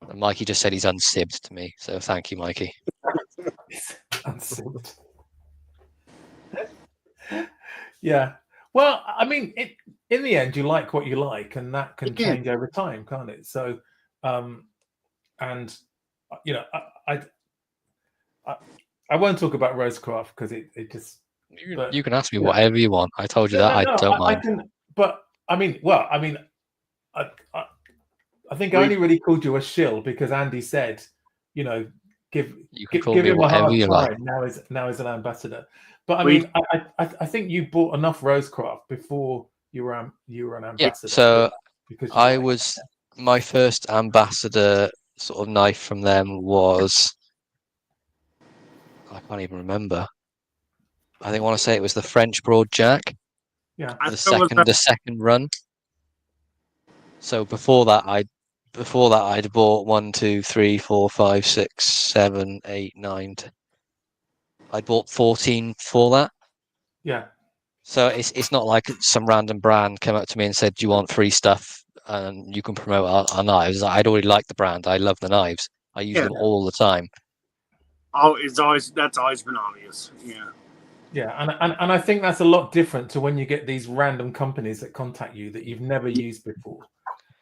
B: And Mikey just said he's unsibbed to me, so thank you, Mikey.
A: Unsibbed. Yeah. Well, I mean, in the end, you like what you like, and that can
C: Yeah.
A: change over time, can't it? So, and you know, I won't talk about Rosecraft because it just. But,
B: You can ask me whatever you want. I told you that. I don't mind.
A: I can, but I mean, well, I mean, I think I only really called you a shill because Andy said, you know, give
B: me
A: him a
B: whatever
A: hard
B: you
A: time.
B: like.
A: Now is an ambassador. But I mean, I think you bought enough Rosecraft before you were an ambassador.
B: Yeah. So
A: because
B: I was my first ambassador sort of knife from them was I can't even remember. I want to say it was the French Broad Jack.
A: Yeah.
B: The second run. So before that I'd bought 1, 2, 3, 4, 5, 6, 7, 8, 9. I'd bought 14 for that.
A: Yeah.
B: So it's not like some random brand came up to me and said, "Do you want free stuff and you can promote our knives?" I'd already liked the brand. I love the knives. I use them all the time.
C: Oh, that's always been obvious. Yeah.
A: Yeah, and I think that's a lot different to when you get these random companies that contact you that you've never used before.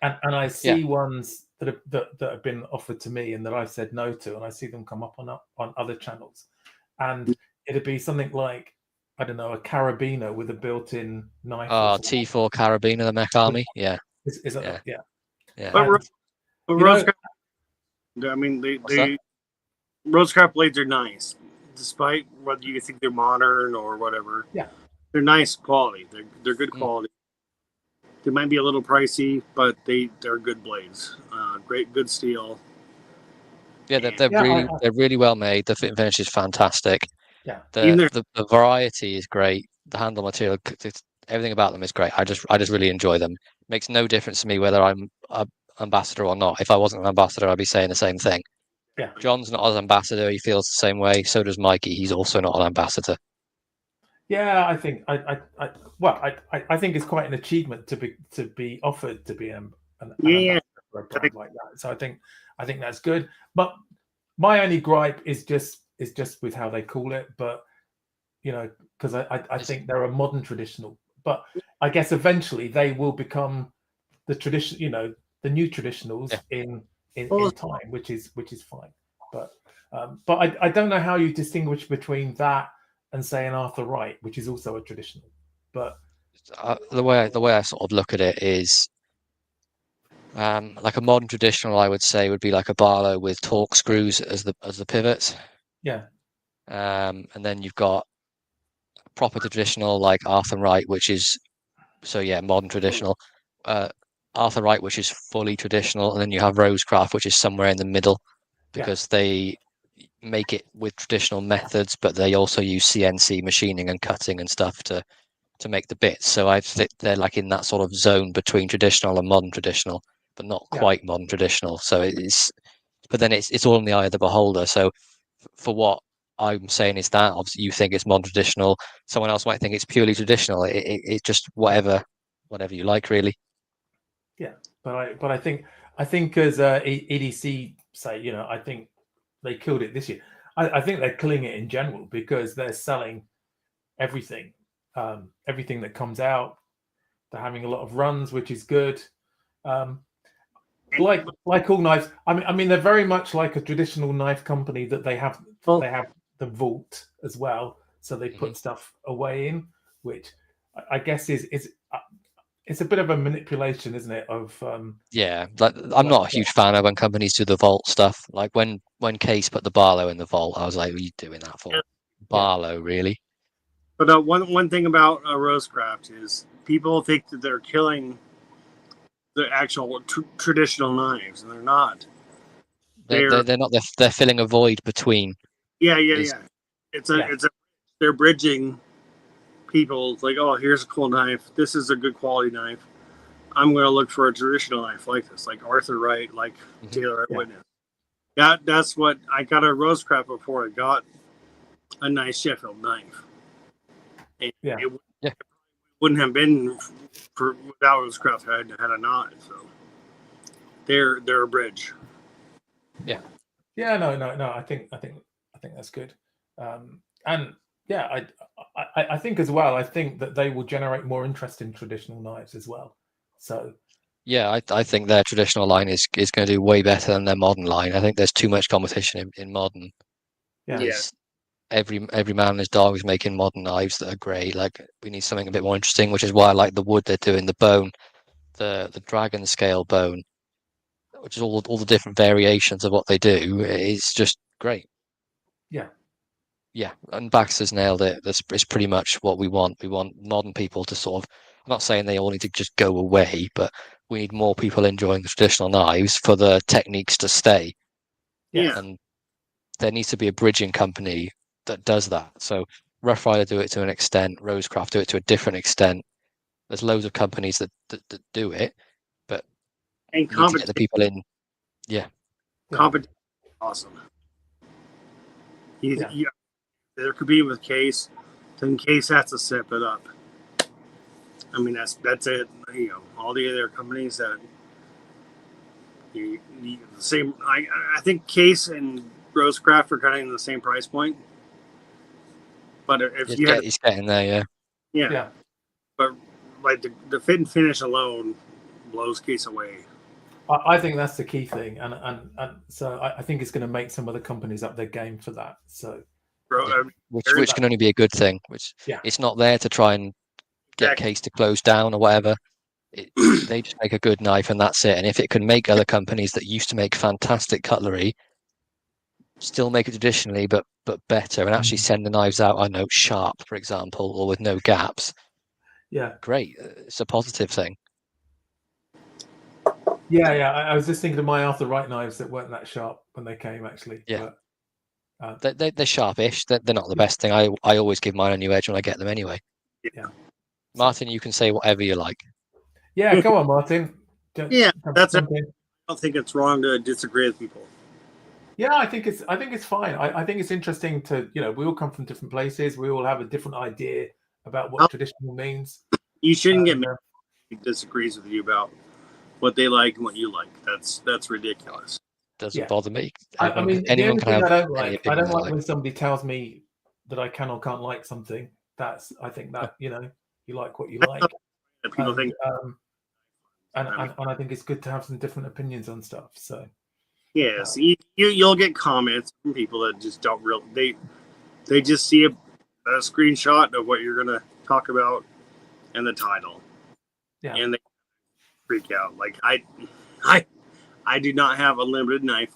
A: And I see ones that have been offered to me and that I've said no to, and I see them come up on other channels, and it'd be something like, I don't know, a carabiner with a built-in knife.
B: T4 carabiner, the Mech Army. Yeah.
A: Is that, yeah.
C: But Rosecraft, I mean, the Rosecraft blades are nice, despite whether you think they're modern or whatever.
A: Yeah,
C: they're nice quality. They're good quality. They might be a little pricey, but they're good blades. Good steel.
B: Yeah, they're really well made. The fit and finish is fantastic.
A: Yeah,
B: the variety is great. The handle material, everything about them is great. I just really enjoy them. Makes no difference to me whether I'm an ambassador or not. If I wasn't an ambassador, I'd be saying the same thing.
A: Yeah,
B: John's not an ambassador. He feels the same way. So does Mikey. He's also not an ambassador.
A: Yeah, I think I think it's quite an achievement to be offered to be an ambassador for a brand like that. So I think that's good. But my only gripe is just with how they call it. But you know, because I think they're a modern traditional. But I guess eventually they will become the tradition. You know, the new traditionals in time, which is fine. But I don't know how you distinguish between that and say an Arthur Wright, which is also a traditional. But
B: the way I sort of look at it is like a modern traditional, I would say would be like a Barlow with torque screws as the pivots.
A: Yeah.
B: And then you've got proper traditional like Arthur Wright, which is modern traditional. Arthur Wright, which is fully traditional, and then you have Rosecraft, which is somewhere in the middle, because they make it with traditional methods, but they also use CNC machining and cutting and stuff to make the bits. So I think they're like in that sort of zone between traditional and modern traditional, but not quite modern traditional. So but then it's all in the eye of the beholder. So for what I'm saying is that obviously you think it's modern traditional, someone else might think it's purely traditional. It just whatever you like, really.
A: Yeah, but I think as EDC say, you know, I think they killed it this year. I think they're killing it in general because they're selling everything, everything that comes out. They're having a lot of runs, which is good. Like all knives, I mean, they're very much like a traditional knife company that they have the vault as well, so they put stuff away in, which I guess is it's a bit of a manipulation, isn't it? Of
B: like I'm not a huge fan of when companies do the vault stuff. Like when Case put the Barlow in the vault, I was like, "What are you doing that for?" Barlow, really?
C: But one thing about Rosecraft is people think that they're killing the actual traditional knives, and they're not.
B: They're not. They're filling a void between.
C: Yeah. They're bridging people. Like, oh, here's a cool knife. This is a good quality knife. I'm going to look for a traditional knife like this, like Arthur Wright, like Taylor Witness. That's what I got a Rosecraft before I got a nice Sheffield knife. And
A: Yeah.
C: it wouldn't have been for without Rosecraft had a knife. So they're a bridge.
A: Yeah, no. I think that's good. And yeah, I think as well. I think that they will generate more interest in traditional knives as well. So
B: Yeah, I think their traditional line is going to do way better than their modern line. I think there's too much competition in modern.
A: yeah,
B: There's every man and his dog is making modern knives that are great. Like we need something a bit more interesting, which is why I like the wood they're doing, the bone, the dragon scale bone, which is all the different variations of what they do. Is just great.
A: yeah,
B: Yeah, and Baxter's nailed it. That's it's pretty much what we want. We want modern people to sort of. I'm not saying they all need to just go away, but we need more people enjoying the traditional knives for the techniques to stay.
A: yes,
B: And there needs to be a bridging company that does that. So Rough Rider do it to an extent, Rosecraft do it to a different extent. There's loads of companies that do it, but
C: And
B: you need to get the people in. Yeah,
C: competition is awesome.
A: Yeah.
C: They're competing with Case, then Case has to step it up. I mean, that's it. You know, all the other companies that the same. I think Case and Rosecraft are kind of in the same price point. But if you had,
B: he's getting there. Yeah,
C: yeah, but like the fit and finish alone blows Case away.
A: I think that's the key thing, and so I think it's going to make some of the companies up their game for that. So
C: I mean,
B: which can only be a good thing. Which it's not there to try and get Case to close down or whatever. They just make a good knife and that's it. And if it can make other companies that used to make fantastic cutlery still make it traditionally, but better, and actually send the knives out, I know, sharp, for example, or with no gaps.
A: Yeah,
B: great. It's a positive thing.
A: Yeah. I was just thinking of my Arthur Wright knives that weren't that sharp when they came, actually.
B: Yeah.
A: But,
B: they're sharpish. They're not the best thing. I always give mine a new edge when I get them anyway.
C: Yeah.
B: Martin, you can say whatever you like.
A: Yeah, come on, Martin.
C: That's it. I don't think it's wrong to disagree with people.
A: Yeah, I think it's fine. I think it's interesting to, we all come from different places. We all have a different idea about what traditional means.
C: You shouldn't get mad if he disagrees with you about what they like and what you like. That's ridiculous.
B: Doesn't bother me.
A: I mean, the
B: anyone
A: only
B: can
A: thing
B: have
A: I don't
B: any
A: like,
B: opinion they
A: when somebody tells me that I can or can't like something. I think that, you like what you like.
C: People think,
A: and I think it's good to have some different opinions on stuff. So
C: yes, you'll get comments from people that just don't really they just see a screenshot of what you're gonna talk about and the title, and they freak out. Like I do not have a limited knife.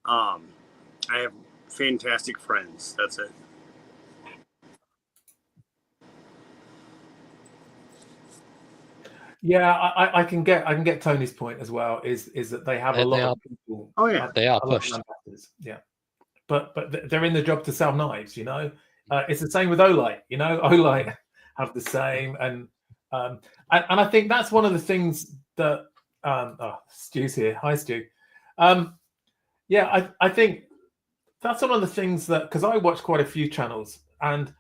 C: I have fantastic friends. That's it.
A: Yeah, I can get Tony's point as well. Is that they have a lot of people.
C: Oh yeah,
B: they are pushed.
A: Yeah, but they're in the job to sell knives. It's the same with Olight. Olight have the same, and I think that's one of the things that Stu's here. Hi, Stu. Yeah, I think that's one of the things that, because I watch quite a few channels, and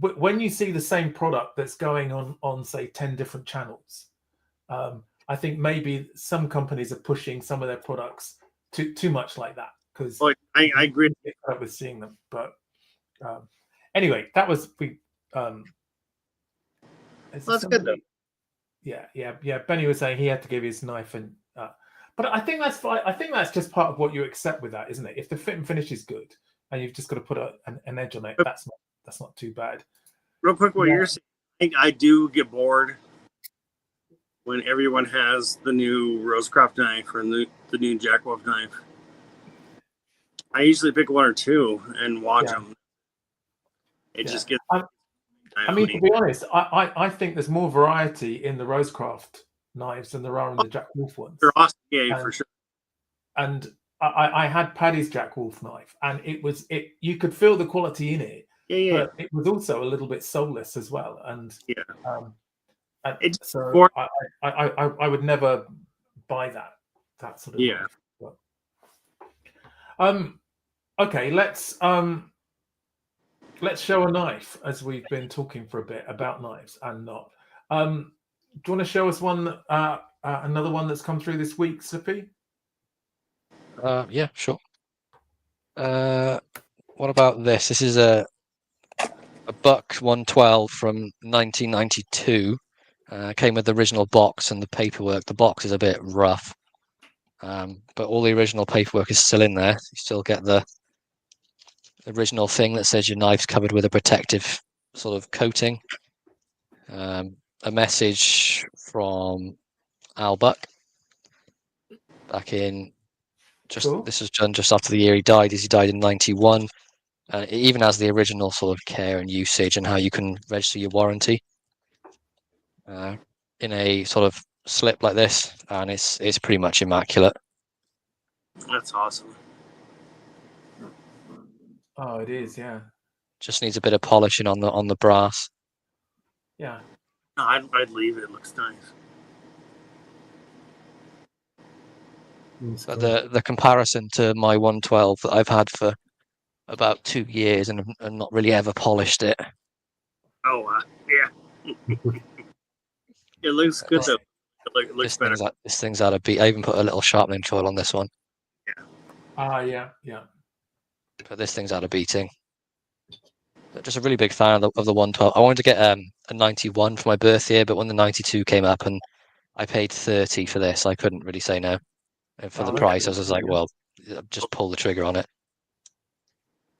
A: when you see the same product that's going on say 10 different channels, I think maybe some companies are pushing some of their products too much like that, because
C: I agree
A: with seeing them. But anyway, that was
C: that's good though.
A: Yeah. Benny was saying he had to give his knife, and but I think that's fine. I think that's just part of what you accept with that, isn't it? If the fit and finish is good, and you've just got to put an edge on it, that's not too bad.
C: Real quick, what you're saying, I do get bored when everyone has the new Rosecraft knife or the new Jack Wolf knife. I usually pick one or two and watch them. It just gets.
A: I mean, to be honest, I think there's more variety in the Rosecraft knives than there are in the Jack Wolf ones.
C: They're awesome, for sure.
A: And I had Paddy's Jack Wolf knife, and you could feel the quality in it. But it was also a little bit soulless as well, and so I would never buy that sort of knife. Okay, let's show a knife, as we've been talking for a bit about knives and not. Do you want to show us one, another one that's come through this week, Slippy?
B: Yeah, sure. What about this? This is a Buck 112 from 1992. Came with the original box and the paperwork. The box is a bit rough, but all the original paperwork is still in there. You still get the original thing that says your knife's covered with a protective sort of coating. A message from Al Buck back in
A: Cool.
B: this was done just after the year he died. He died in 91. It even has the original sort of care and usage and how you can register your warranty in a sort of slip like this, and it's pretty much immaculate.
C: That's awesome.
A: Oh, it is, yeah.
B: Just needs a bit of polishing on the brass.
A: Yeah.
C: No, I'd leave it. It looks nice.
B: But the comparison to my 112 that I've had for about 2 years and not really ever polished it.
C: Oh, yeah. It looks good though. It looks better.
B: This thing's out of beat. I even put a little sharpening tool on this one.
A: Yeah.
B: But this thing's out of beating. But just a really big fan of the 112. I wanted to get a 91 for my birthday, but when the 92 came up and I paid 30 for this, I couldn't really say no. And for the price, I was like, well, just pull the trigger on it.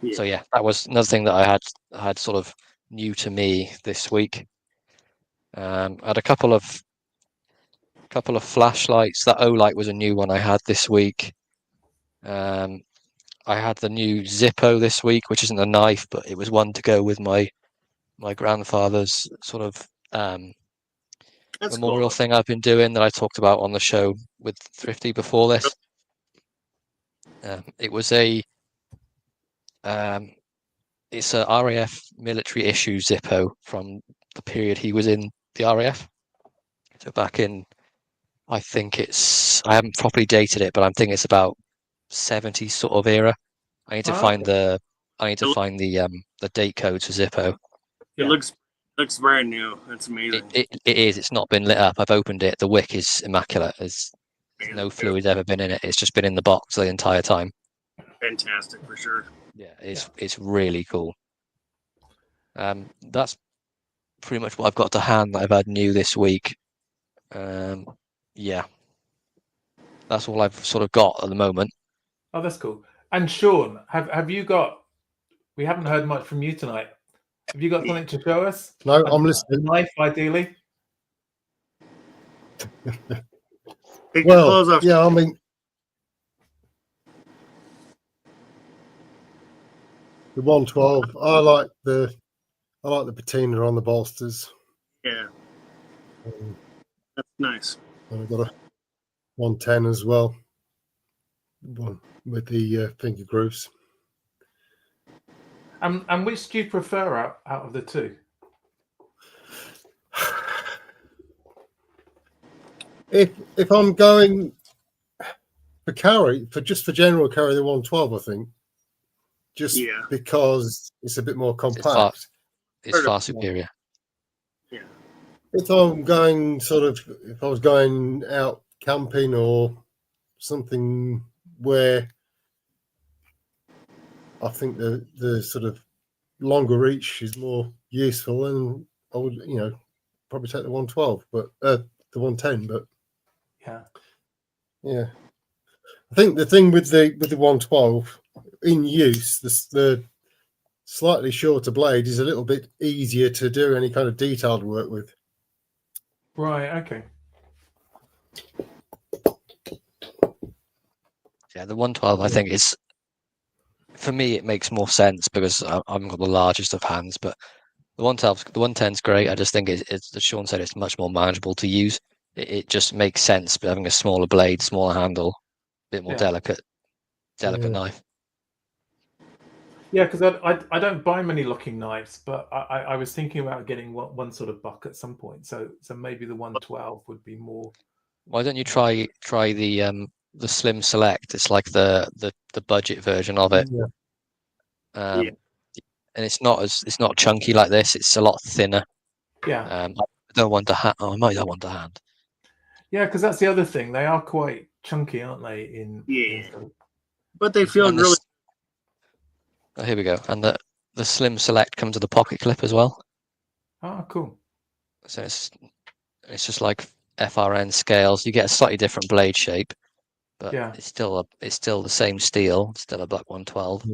C: Yeah.
B: So yeah, that was another thing that I had sort of new to me this week. I had a couple of flashlights. That Olight was a new one I had this week. I had the new Zippo this week, which isn't a knife, but it was one to go with my grandfather's sort of memorial thing I've been doing that I talked about on the show with Thrifty before this. It was it's a RAF military issue Zippo from the period he was in the RAF. So back in, I haven't properly dated it, but I'm thinking it's about 70s sort of era. I need to find the date codes for Zippo.
C: It looks brand new. That's amazing.
B: It is. It's not been lit up. I've opened it. The wick is immaculate. There's no fluid ever been in it. It's just been in the box the entire time.
C: Fantastic for sure.
B: Yeah, it's really cool. That's pretty much what I've got to hand that I've had new this week. Yeah, that's all I've sort of got at the moment.
A: Oh, that's cool. And Sean, have you got? We haven't heard much from you tonight. Have you got something to show us?
D: No, I'm listening.
A: A knife, ideally.
D: Well, yeah, I mean, the 112. I like the patina on the bolsters.
C: Yeah, that's nice.
D: And I've got a 110 as well, one with the finger grooves.
A: And which do you prefer out of the two?
D: If I'm going for general carry, the 112, I think, because it's a bit more compact.
B: It's far superior.
C: Yeah.
D: If I was going out camping or something where I think the sort of longer reach is more useful, and I would, probably take the 112, but the 110. But yeah. I think the thing with the 112 in use, the slightly shorter blade is a little bit easier to do any kind of detailed work with.
A: Right. Okay.
B: Yeah, the 112 I think is, for me, it makes more sense because I'm got the largest of hands. But the 110's great. I just think it's as Sean said, it's much more manageable to use. It just makes sense, but having a smaller blade, smaller handle, a bit more delicate knife.
A: Yeah, because I don't buy many locking knives, but I was thinking about getting one sort of buck at some point. So maybe the 112 would be more.
B: Why don't you try the the Slim Select. It's like the budget version of it.
D: Yeah.
B: And it's not chunky like this. It's a lot thinner.
A: Yeah.
B: I don't want to hand. Oh, I might not want to hand.
A: Yeah, because that's the other thing. They are quite chunky, aren't they?
C: But they feel
B: And
C: really.
B: oh, here we go. And the Slim Select comes with a pocket clip as well.
A: Oh, cool.
B: So it's just like FRN scales. You get a slightly different blade shape, but
A: Yeah.
B: it's still the same steel. Still a Buck 112.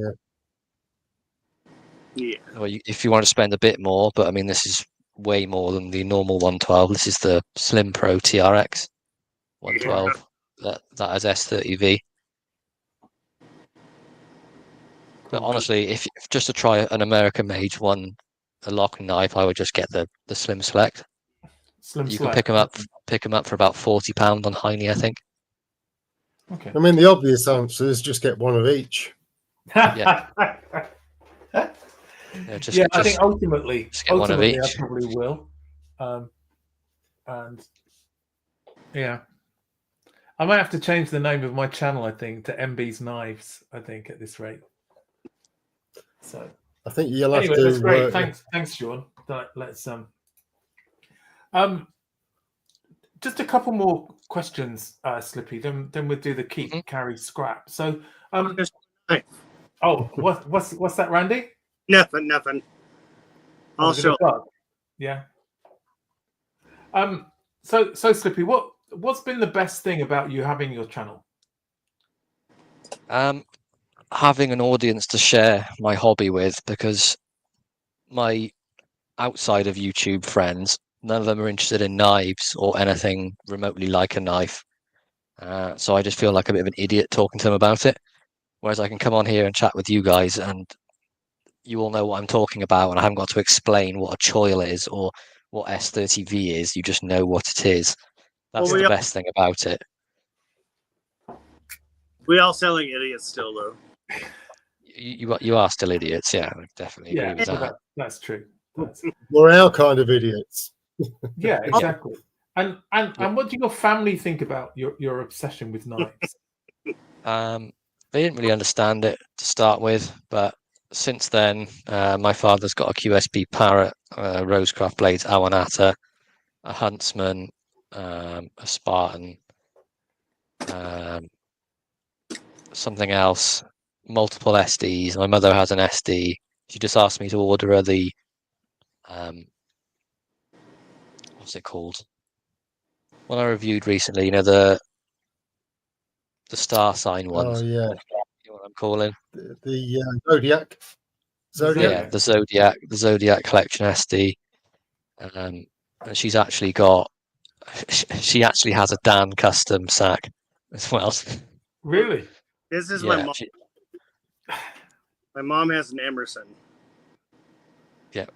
C: Yeah.
B: Well, if you want to spend a bit more, but I mean, this is way more than the normal 112. This is the Slim Pro TRX 112 that has S30V. But honestly, if just to try an American-made one, a lock knife, I would just get the Slim Select. You can pick them up for about £40 on Heine, I think.
A: Okay.
D: I mean, the obvious answer is just get one of each.
B: Yeah.
A: Yeah, I think ultimately
B: one of
A: I
B: each.
A: probably will. And yeah, I might have to change the name of my channel, I think, to MB's Knives, I think, at this rate. So
D: I think you'll have
A: anyway,
D: to.
A: that's great. Thanks, Sean. Let's just a couple more questions, Slippy. Then we'll do the keep, carry, scrap. So oh, what's that, Randy?
C: Nothing. I'll show.
A: Yeah. So Slippy, what's been the best thing about you having your channel?
B: Having an audience to share my hobby with, because my outside of YouTube friends, none of them are interested in knives or anything remotely like a knife. So I just feel like a bit of an idiot talking to them about it. Whereas I can come on here and chat with you guys and you all know what I'm talking about, and I haven't got to explain what a choil is or what S30V is. You just know what it is. That's the best thing about it.
C: We all sound like idiots still, though.
B: You are still idiots, yeah. I definitely agree with that.
A: That's true.
D: We're our kind of idiots.
A: Yeah, exactly. And what do your family think about your obsession with knives?
B: They didn't really understand it to start with, but since then, my father's got a QSB Parrot, Rosecraft Blades Awanata, a Huntsman, a Spartan, something else, multiple SDs. My mother has an SD. She just asked me to order her the what's it called? One I reviewed recently, the star sign ones.
D: Oh yeah.
B: You know what I'm calling?
D: The Zodiac.
B: Yeah, the Zodiac Collection SD. And she's actually got. She actually has a Dan custom sack as well.
A: Really?
C: This is my mom. My mom has an Emerson.
B: Yeah.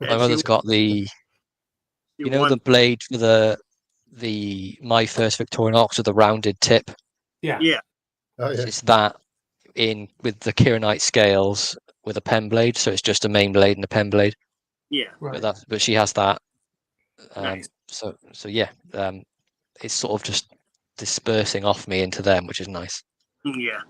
B: My mother's got the. The blade for the My First Victorinox with the rounded tip.
A: Yeah.
D: Oh, yeah.
B: It's that with the Kironite scales with a pen blade, so it's just a main blade and a pen blade.
C: Yeah.
A: Right.
B: But she has that.
C: Nice.
B: So yeah, it's sort of just dispersing off me into them, which is nice.
C: Yeah.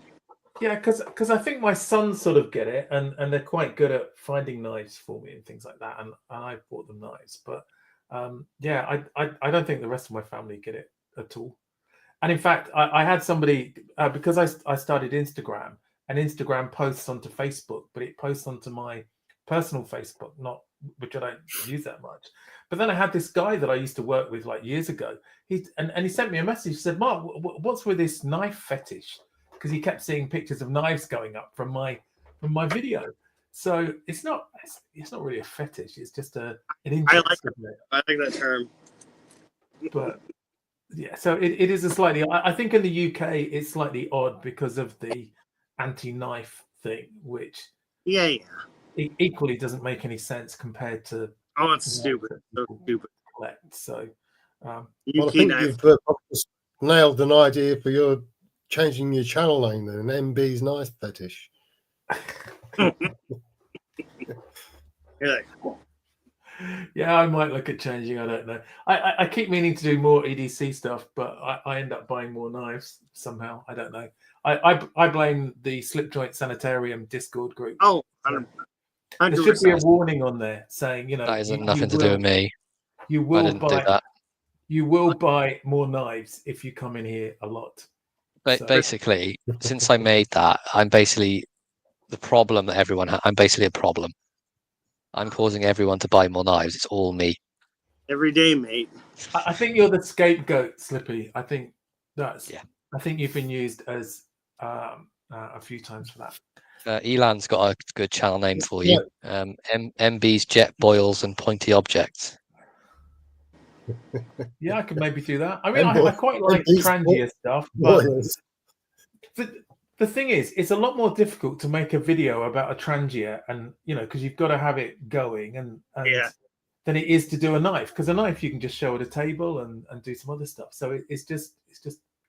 A: Yeah, because I think my sons sort of get it, and they're quite good at finding knives for me and things like that, and I bought them knives, but yeah, I don't think the rest of my family get it at all. And in fact, I had somebody because I started Instagram, and Instagram posts onto Facebook, but it posts onto my personal Facebook, which I don't use that much. But then I had this guy that I used to work with like years ago. He sent me a message. He said, "Mark, what's with this knife fetish?" Because he kept seeing pictures of knives going up from my video. So it's not really a fetish. It's just an interest.
C: I like that term.
A: But yeah, so it is a slightly. I think in the UK it's slightly odd because of the anti-knife thing, which equally doesn't make any sense compared to.
C: Oh, it's stupid. So stupid.
A: So,
D: well, I think you've nailed an idea for your changing your channel name then, MB's Knife Fetish.
A: Yeah, I might look at changing. I don't know. I keep meaning to do more EDC stuff, but I end up buying more knives somehow. I don't know. I blame the Slip Joint Sanitarium Discord group.
C: Oh,
A: So
C: 100%.
A: there should be a warning on there saying, you know,
B: That has
A: you
B: nothing to do with me.
A: You
B: I
A: will
B: didn't do
A: buy.
B: that.
A: You will buy more knives if you come in here a lot.
B: But
A: So-
B: basically, since I made that, I'm basically the problem that everyone has. I'm basically a problem. I'm causing everyone to buy more knives. It's all me.
C: Every day, mate.
A: I think you're the scapegoat, Slippy. I think that's.
B: Yeah.
A: I think you've been used as a few times for that.
B: Elan's got a good channel name for you. MB's Jet Boils and Pointy Objects.
A: Yeah, I could maybe do that. I mean, I quite like Trangia stuff, but the thing is, it's a lot more difficult to make a video about a Trangia, and you know, because you've got to have it going, and
C: Yeah.
A: than it is to do a knife. Because a knife you can just show at a table and do some other stuff. So it's just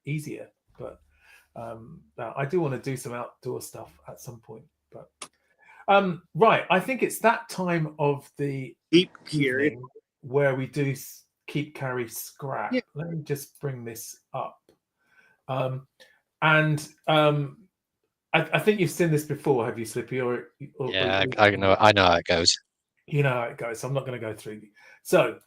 A: easier. But I do want to do some outdoor stuff at some point. But right, I think it's that time of the
C: Keep carry.
A: evening where we do keep carry scrap.
C: Yeah.
A: Let me just bring this up. I think you've seen this before, have you, Slippy?
B: Yeah, I know how it goes.
A: You know how it goes. So I'm not going to go through. So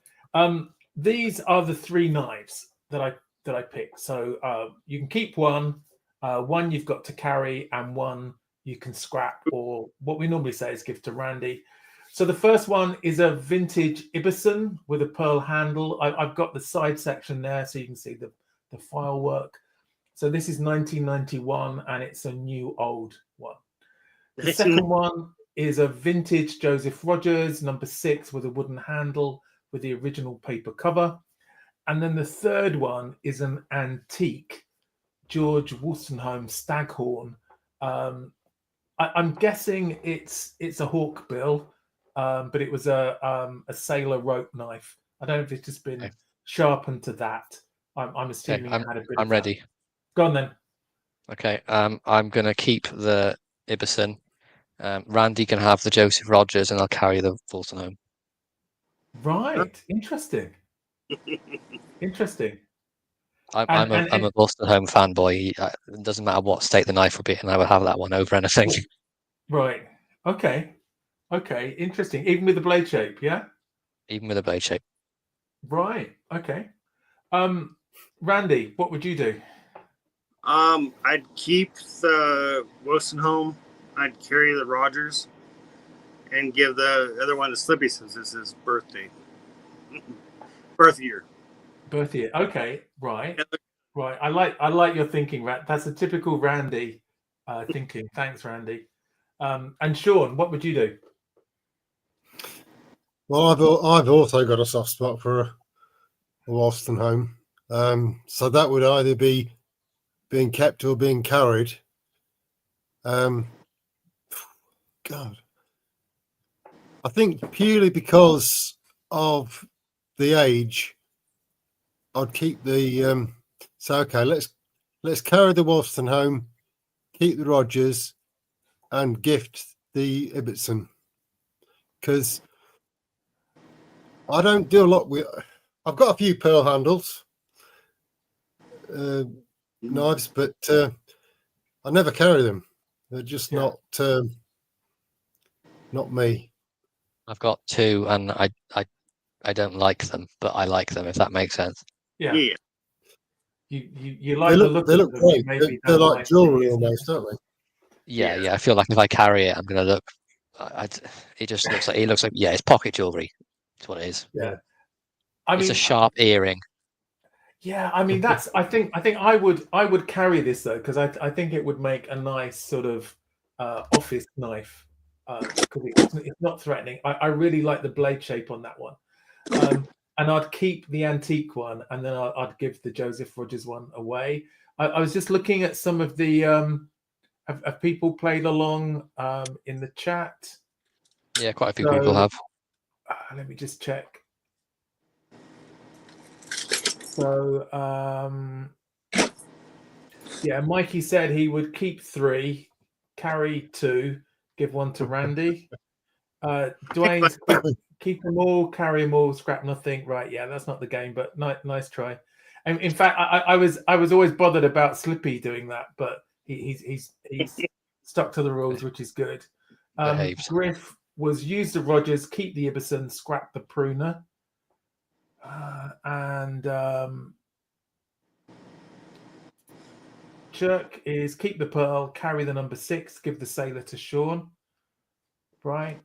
A: these are the three knives that I picked. So you can keep one. One you've got to carry, and one you can scrap, or what we normally say is give to Randy. So the first one is a vintage Ibison with a pearl handle. I've got the side section there, so you can see the file work. So this is 1991, and it's a new old one. The second one is a vintage Joseph Rogers number 6 with a wooden handle with the original paper cover. And then the third one is an antique George Wolstenholme Staghorn. I'm guessing it's a hawk bill, but it was a sailor rope knife. I don't know if it's just been sharpened to that. I'm assuming it had a bit.
B: I'm ready.
A: Go on then.
B: Okay. I'm gonna keep the Ibison. Randy can have the Joseph Rogers, and I'll carry the Wolstenholme.
A: Right. Interesting. Interesting.
B: I'm a Wolstenholme fanboy. It doesn't matter what state the knife will be, and I will have that one over anything.
A: Right. Okay. Interesting. Even with the blade shape, yeah.
B: Even with a blade shape.
A: Right. Okay. Randy, what would you do?
C: I'd keep the Wolstenholme. I'd carry the Rogers, and give the other one to Slippy since it's his birthday. Birth year.
A: Okay. Right. I like your thinking, Rat. That's a typical Randy thinking. Thanks, Randy. And Sean, what would you do?
D: Well, I've also got a soft spot for a Wolstenholme. So that would either be being kept or being carried. God, I think purely because of the age, I'd keep the. So okay, let's carry the Wolstenholme, keep the Rogers, and gift the Ibison, because I don't do a lot with. I've got a few pearl handles, knives, but I never carry them. They're just not me.
B: I've got 2, and I don't like them, but I like them, if that makes sense.
A: Yeah. You like the look.
D: They look
A: of them,
D: great.
A: maybe
D: They're
A: don't
D: like jewelry
A: it,
D: almost, don't they?
B: Yeah. I feel like if I carry it, I'm gonna look. It just looks like it's pocket jewelry. That's what it is.
A: Yeah.
B: It's a sharp earring.
A: Yeah, I mean that's. I think I would carry this though, because I think it would make a nice sort of office knife because it's not threatening. I really like the blade shape on that one, and I'd keep the antique one, and then I'd give the Joseph Rogers one away. I was just looking at some of the. Have people played along in the chat?
B: Yeah, quite a few people have.
A: Let me just check. So, yeah, Mikey said he would keep 3, carry 2, give 1 to Randy. Dwayne's Keep them all, carry them all, scrap nothing. Right? Yeah, that's not the game, but nice try. And in fact, I was always bothered about Slippy doing that, but he's stuck to the rules, which is good.
B: Behaved.
A: Griff was use the Rogers, keep the Ibbison, scrap the Pruner, and Chirk is keep the Pearl, carry the number 6, give the Sailor to Sean. Right.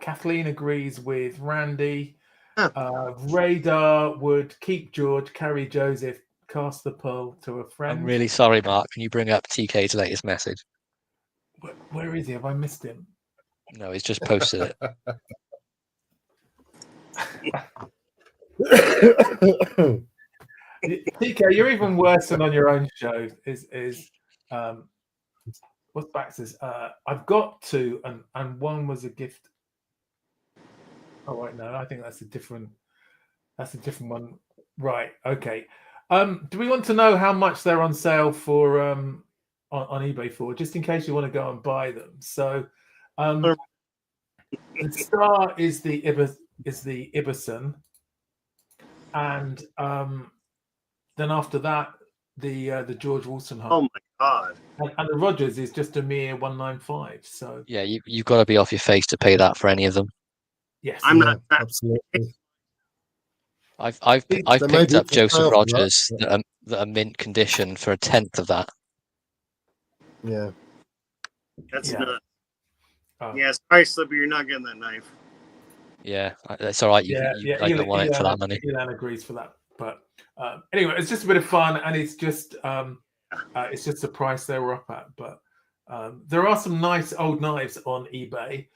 A: Kathleen agrees with Randy. Radar would keep George, carry Joseph, cast the Pearl to a friend.
B: I'm really sorry, Mark. Can you bring up TK's latest message?
A: Where is he? Have I missed him?
B: No, he's just posted it.
A: TK, you're even worse than on your own show. What's Baxter's? I've got 2, and one was a gift. Oh wait, no, I think that's a different one. Right, okay. Do we want to know how much they're on sale for on eBay for, just in case you want to go and buy them? So the star is the Ibbison, and then after that the George Wolstenholme.
C: Oh my god!
A: And the Rogers is just a mere 195. So
B: yeah, you've got to be off your face to pay that for any of them.
A: Yes,
C: I'm not
D: absolutely.
B: I've picked up Joseph Rogers that are mint condition for 1/10 of that.
D: Yeah,
C: that's nuts. Yeah, sorry, Slippy, you're not getting that knife.
B: Yeah, it's all right. I don't want it for that money.
A: Elan agrees for that, but anyway, it's just a bit of fun, and it's just the price they were up at. But there are some nice old knives on eBay,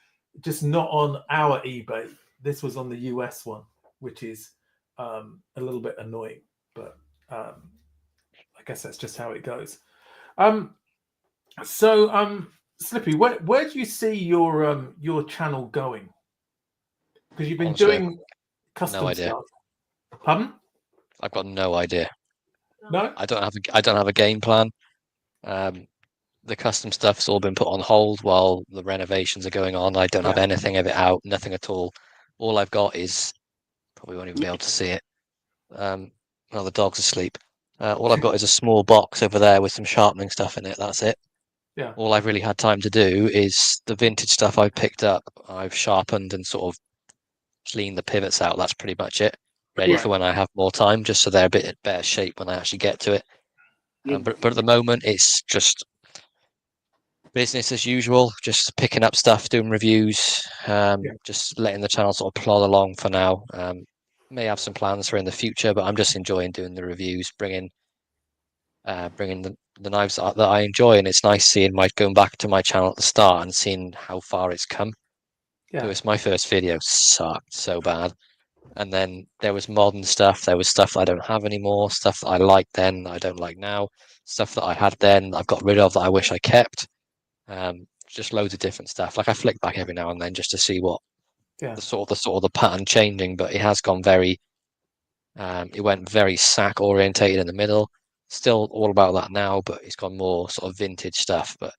A: just not on our eBay. This was on the US one, which is a little bit annoying, but I guess that's just how it goes. So Slippy, where do you see your channel going? Because you've been doing custom stuff. Pardon?
B: I've got no idea.
A: No,
B: I don't have a game plan. The custom stuff's all been put on hold while the renovations are going on. I don't have anything of it out, nothing at all. All I've got is, probably won't even be able to see it. Well, the dog's asleep. All I've got is a small box over there with some sharpening stuff in it. That's it.
A: Yeah.
B: All I've really had time to do is the vintage stuff I've picked up. I've sharpened and sort of cleaned the pivots out. That's pretty much it. Ready for when I have more time, just so they're a bit better shape when I actually get to it. But at the moment, it's just business as usual, just picking up stuff, doing reviews, just letting the channel sort of plod along for now. May have some plans for in the future, but I'm just enjoying doing the reviews, bringing the knives that I enjoy, and it's nice seeing going back to my channel at the start and seeing how far it's come.
A: Yeah.
B: It was my first video, sucked so bad. And then there was modern stuff. There was stuff that I don't have anymore, stuff that I liked then that I don't like now, stuff that I had then I've got rid of that I wish I kept. Just loads of different stuff. Like I flick back every now and then just to see what the sort of the pattern changing, but it has gone very. It went very sack orientated in the middle. Still all about that now, but it's gone more sort of vintage stuff. But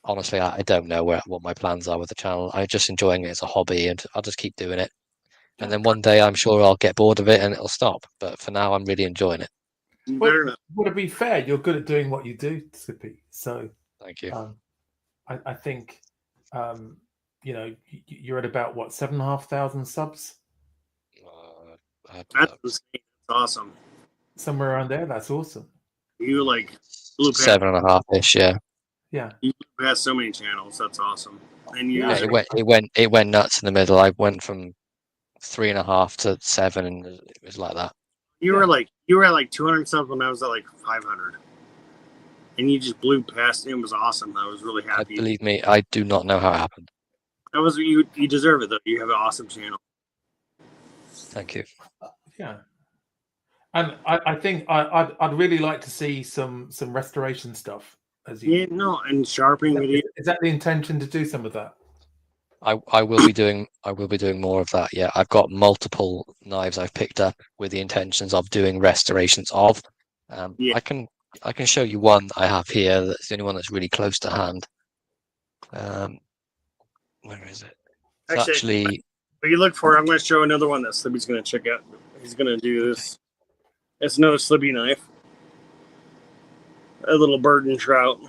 B: honestly, I don't know what my plans are with the channel. I'm just enjoying it as a hobby, and I'll just keep doing it. And then one day I'm sure I'll get bored of it and it'll stop. But for now, I'm really enjoying it.
A: Well, to be fair, you're good at doing what you do, Slippy. So
B: thank you.
A: I think you're at about what 7,500 subs.
C: That's awesome.
A: Somewhere around there. That's awesome.
C: You like blew past
B: 7.5-ish, yeah.
A: Yeah.
C: You blew past so many channels. That's awesome. And
B: it went nuts in the middle. I went from 3.5 to 7, and it was like that.
C: You were at like 200 something. I was at like 500, and you just blew past. It was awesome. I was really happy.
B: Believe me, I do not know how it happened.
C: That was you. You deserve it though. You have an awesome channel.
B: Thank you.
A: Yeah, and I think I'd really like to see some restoration stuff as you.
C: Yeah, no, and sharpening video.
A: Is that the intention to do some of that?
B: I will be doing more of that. Yeah, I've got multiple knives I've picked up with the intentions of doing restorations of. I can show you one I have here. That's the only one that's really close to hand. Where is it? It's actually
C: But you look for it. I'm going to show another one that Slippy's going to check out. He's going to do this. It's another Slippy knife. A little bird and trout.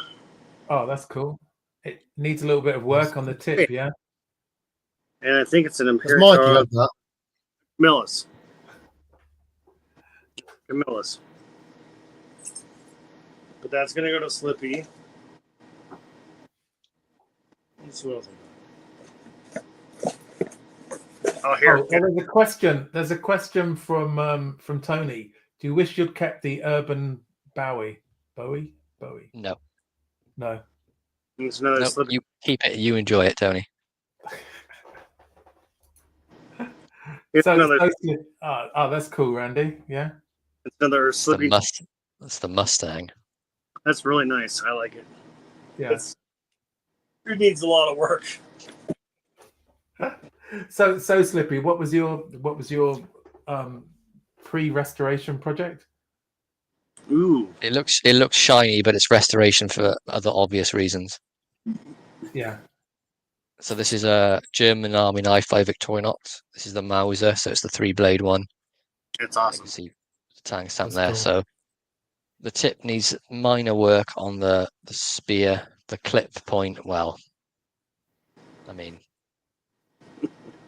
A: Oh, that's cool. It needs a little bit of work on the tip, yeah?
C: And I think it's an
D: Does Mikey
C: Imperator
D: have that?
C: Camillus. Camillus. But that's going to go to Slippy. Let's see what else I got. Oh, here.
A: Oh, there's a question. There's a question from Tony. Do you wish you'd kept the urban Bowie? Bowie?
B: No.
A: No.
C: It's another
B: Nope,
C: Slippy.
B: you keep it. You enjoy it, Tony.
C: It's another.
A: That's cool, Randy. Yeah.
C: It's another
B: It's the
C: Slippy.
B: That's the Mustang.
C: That's really nice. I like it.
A: Yeah.
C: It needs a lot of work.
A: So Slippy, what was your pre-restoration project?
C: Ooh.
B: It looks shiny, but it's restoration for other obvious reasons.
A: Yeah.
B: So this is a German Army knife by Victorinox. This is the Mauser, so it's the 3-blade one.
C: It's
B: You
C: awesome.
B: can see the tang stamp
A: That's
B: there.
A: cool.
B: So the tip needs minor work on the spear, the clip point. Well, I mean,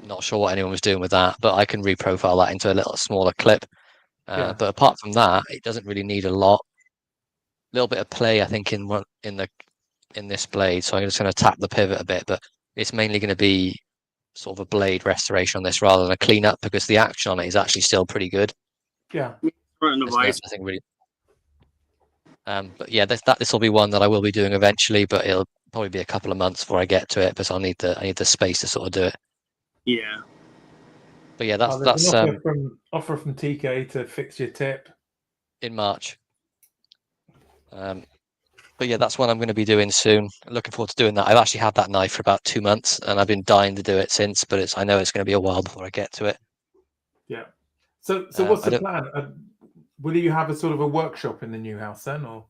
B: not sure what anyone was doing with that, but I can reprofile that into a little smaller clip.
A: Yeah.
B: But apart from that, it doesn't really need a lot. A little bit of play, I think, in this blade. So I'm just going to tap the pivot a bit, but it's mainly going to be sort of a blade restoration on this rather than a cleanup because the action on it is actually still pretty good.
C: Front and the
B: There's
C: vice.
B: nothing really. But yeah, this will be one that I will be doing eventually, but it'll probably be a couple of months before I get to it because I need the space to sort of do it.
C: Yeah.
B: But yeah,
A: There's
B: that's
A: an offer from TK to fix your tip.
B: in March. But yeah, that's one I'm going to be doing soon. Looking forward to doing that. I've actually had that knife for about 2 months, and I've been dying to do it since. But I know it's going to be a while before I get to it.
A: Yeah. So what's
B: I
A: the
B: don't-
A: plan? Will you have a sort of a workshop in the new house then, or?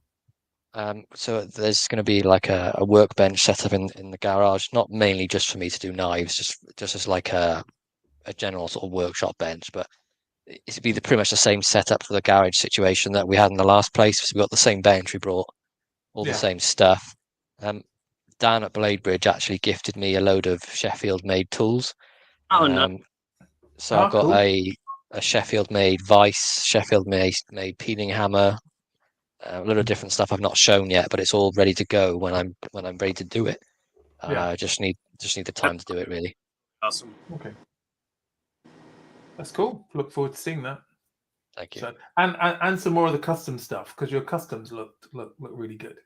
B: So there's going to be like a workbench set up in the garage, not mainly just for me to do knives, just as like a general sort of workshop bench, but it'd be pretty much the same setup for the garage situation that we had in the last place. So we got the same bench, we brought all the same stuff. Dan at Bladebridge actually gifted me a load of Sheffield-made tools.
C: Oh, no.
B: So I've got
A: cool.
B: a Sheffield-made vice, Sheffield-made peeling hammer, a lot of different stuff I've not shown yet, but it's all ready to go when I'm ready to do it. I just need the time to do it, really.
C: Awesome.
A: Okay. That's cool. Look forward to seeing that.
B: Thank you.
A: So, and some more of the custom stuff because your customs look really good.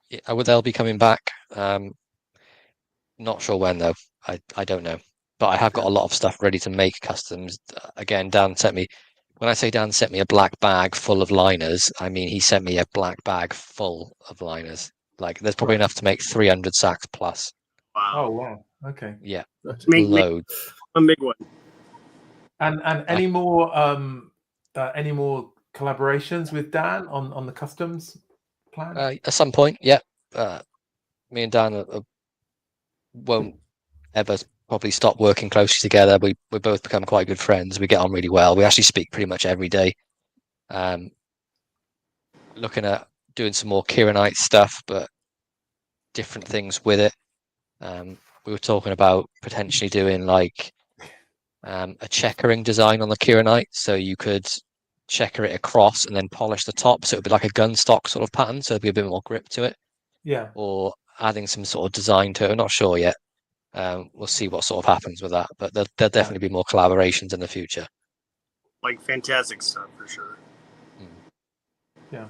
B: Yeah, they'll be coming back. Not sure when though. I don't know. But I have got a lot of stuff ready to make customs. Again, when I say Dan sent me a black bag full of liners, I mean he sent me a black bag full of liners. Like there's probably enough to make 300 sacks plus.
C: Wow.
A: Oh wow. Okay.
B: Yeah,
C: Make
B: loads.
C: a big one.
A: And any more collaborations with Dan on the customs plan?
B: At some point, yeah. Me and Dan won't ever probably stop working closely together. We both become quite good friends. We get on really well. We actually speak pretty much every day. Looking at doing some more Kieranite stuff, but different things with it. We were talking about potentially doing like a checkering design on the Kieranite, so you could checker it across and then polish the top, so it would be like a gun stock sort of pattern, so it'd be a bit more grip to it.
A: Yeah.
B: Or adding some sort of design to it. I'm not sure yet. We'll see what sort of happens with that, but there'll definitely be more collaborations in the future.
C: Like fantastic stuff for sure.
A: Yeah,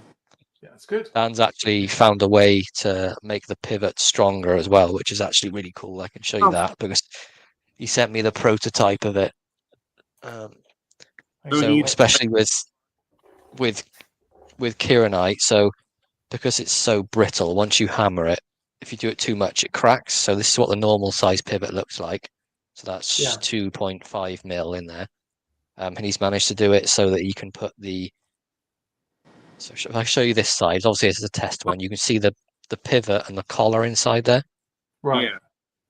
A: it's good.
B: Dan's actually found a way to make the pivot stronger as well, which is actually really cool. I can show you that because he sent me the prototype of it. So especially with Kieranite, so because it's so brittle, once you hammer it, if you do it too much, it cracks. So this is what the normal size pivot looks like. So that's 2.5 mil in there. And he's managed to do it so that you can put so if I show you this side, obviously this is a test one. You can see the pivot and the collar inside there.
A: Right.
C: Yeah.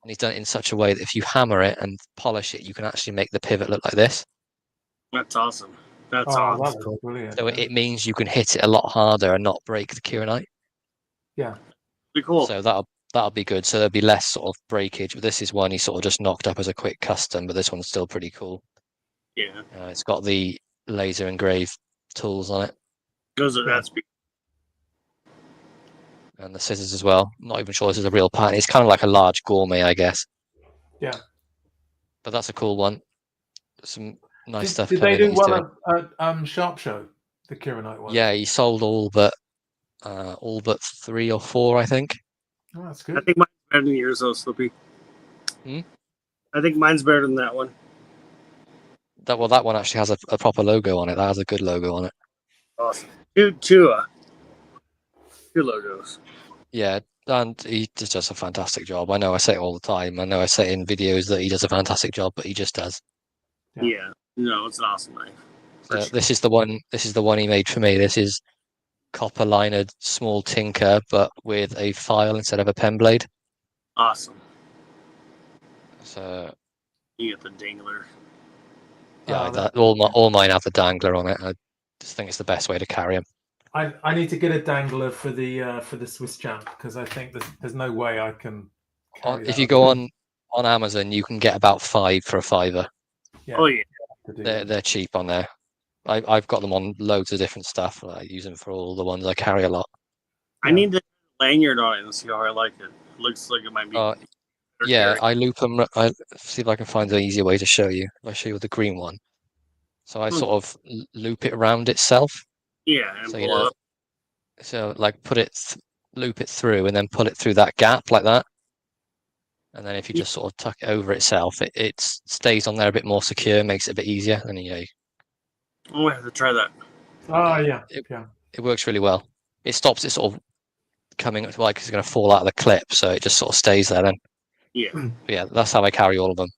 B: And he's done it in such a way that if you hammer it and polish it, you can actually make the pivot look like this.
C: That's awesome. That's
A: Oh,
C: awesome.
A: that's brilliant.
B: So
A: yeah.
B: it means you can hit it a lot harder and not break the kieranite.
A: Yeah.
C: Pretty cool.
B: So that'll be good. So there'll be less sort of breakage. But this is one he sort of just knocked up as a quick custom, but this one's still pretty cool.
C: Yeah.
B: It's got the laser engraved tools on it
C: That's
B: and the scissors as well. Not even sure this is a real pattern. It's kind of like a large gourmet, I guess.
A: Yeah.
B: But that's a cool one. Some nice stuff
A: Did they
B: coming.
A: do well at Sharp Show, the Kieranite one?
B: Yeah, he sold all but 3 or 4, I think.
A: Oh, that's
C: I
A: good.
C: think mine's better than yours, though, Slippy.
B: Hmm?
C: I think mine's better than that one.
B: That one actually has a proper logo on it. That has a good logo on it.
C: Awesome. Two logos.
B: Yeah, and he just does a fantastic job. I know I say it all the time. I know I say in videos that he does a fantastic job, but he just does.
A: Yeah.
C: Yeah. No, it's an awesome knife. For sure.
B: This is the one he made for me. This is copper linered small tinker, but with a file instead of a pen blade.
C: Awesome.
B: So
C: You get the dangler.
B: yeah,
A: Oh,
B: all mine have the dangler on it. I just think it's the best way to carry them.
A: I need to get a dangler for the Swiss Champ because I think there's no way I can. Carry
B: If
A: that
B: you go on Amazon, you can get about 5 for a $5.
A: Yeah,
C: Oh yeah.
A: to do that.
B: They're cheap on there. I've got them on loads of different stuff. I use them for all the ones I carry a lot.
C: I need the lanyard on it and see how I like it. It looks like it might be.
B: Yeah,
C: carry.
B: I loop them. I see if I can find an easier way to show you. I'll show you with the green one. So I sort of loop it around itself.
C: Yeah, and
B: So
C: pull up.
B: So like loop it through, and then pull it through that gap like that. And then if you just sort of tuck it over itself, it stays on there a bit more secure, makes it a bit easier. And
C: Oh, I have to try that.
A: Oh yeah,
B: it works really well. It stops it sort of coming like it's going to fall out of the clip, so it just sort of stays there then.
C: Yeah.
B: But yeah, that's how I carry all of them.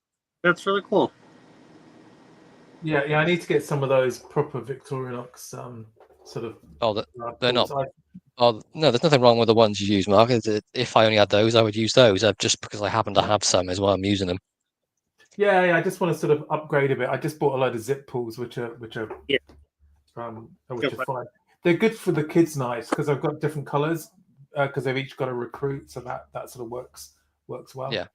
C: That's really cool.
A: Yeah. I need to get some of those proper Victorinox sort of.
B: Oh, they're not.
A: tools.
B: Oh no, there's nothing wrong with the ones you use, Mark. If I only had those, I would use those. Just because I happen to have some is why I'm using them.
A: Yeah. I just want to sort of upgrade a bit. I just bought a load of zip pools, which are
C: Yeah.
A: which are fine. They're good for the kids' knives because I've got different colors because they've each got a recruit, so that sort of works well.
B: Yeah.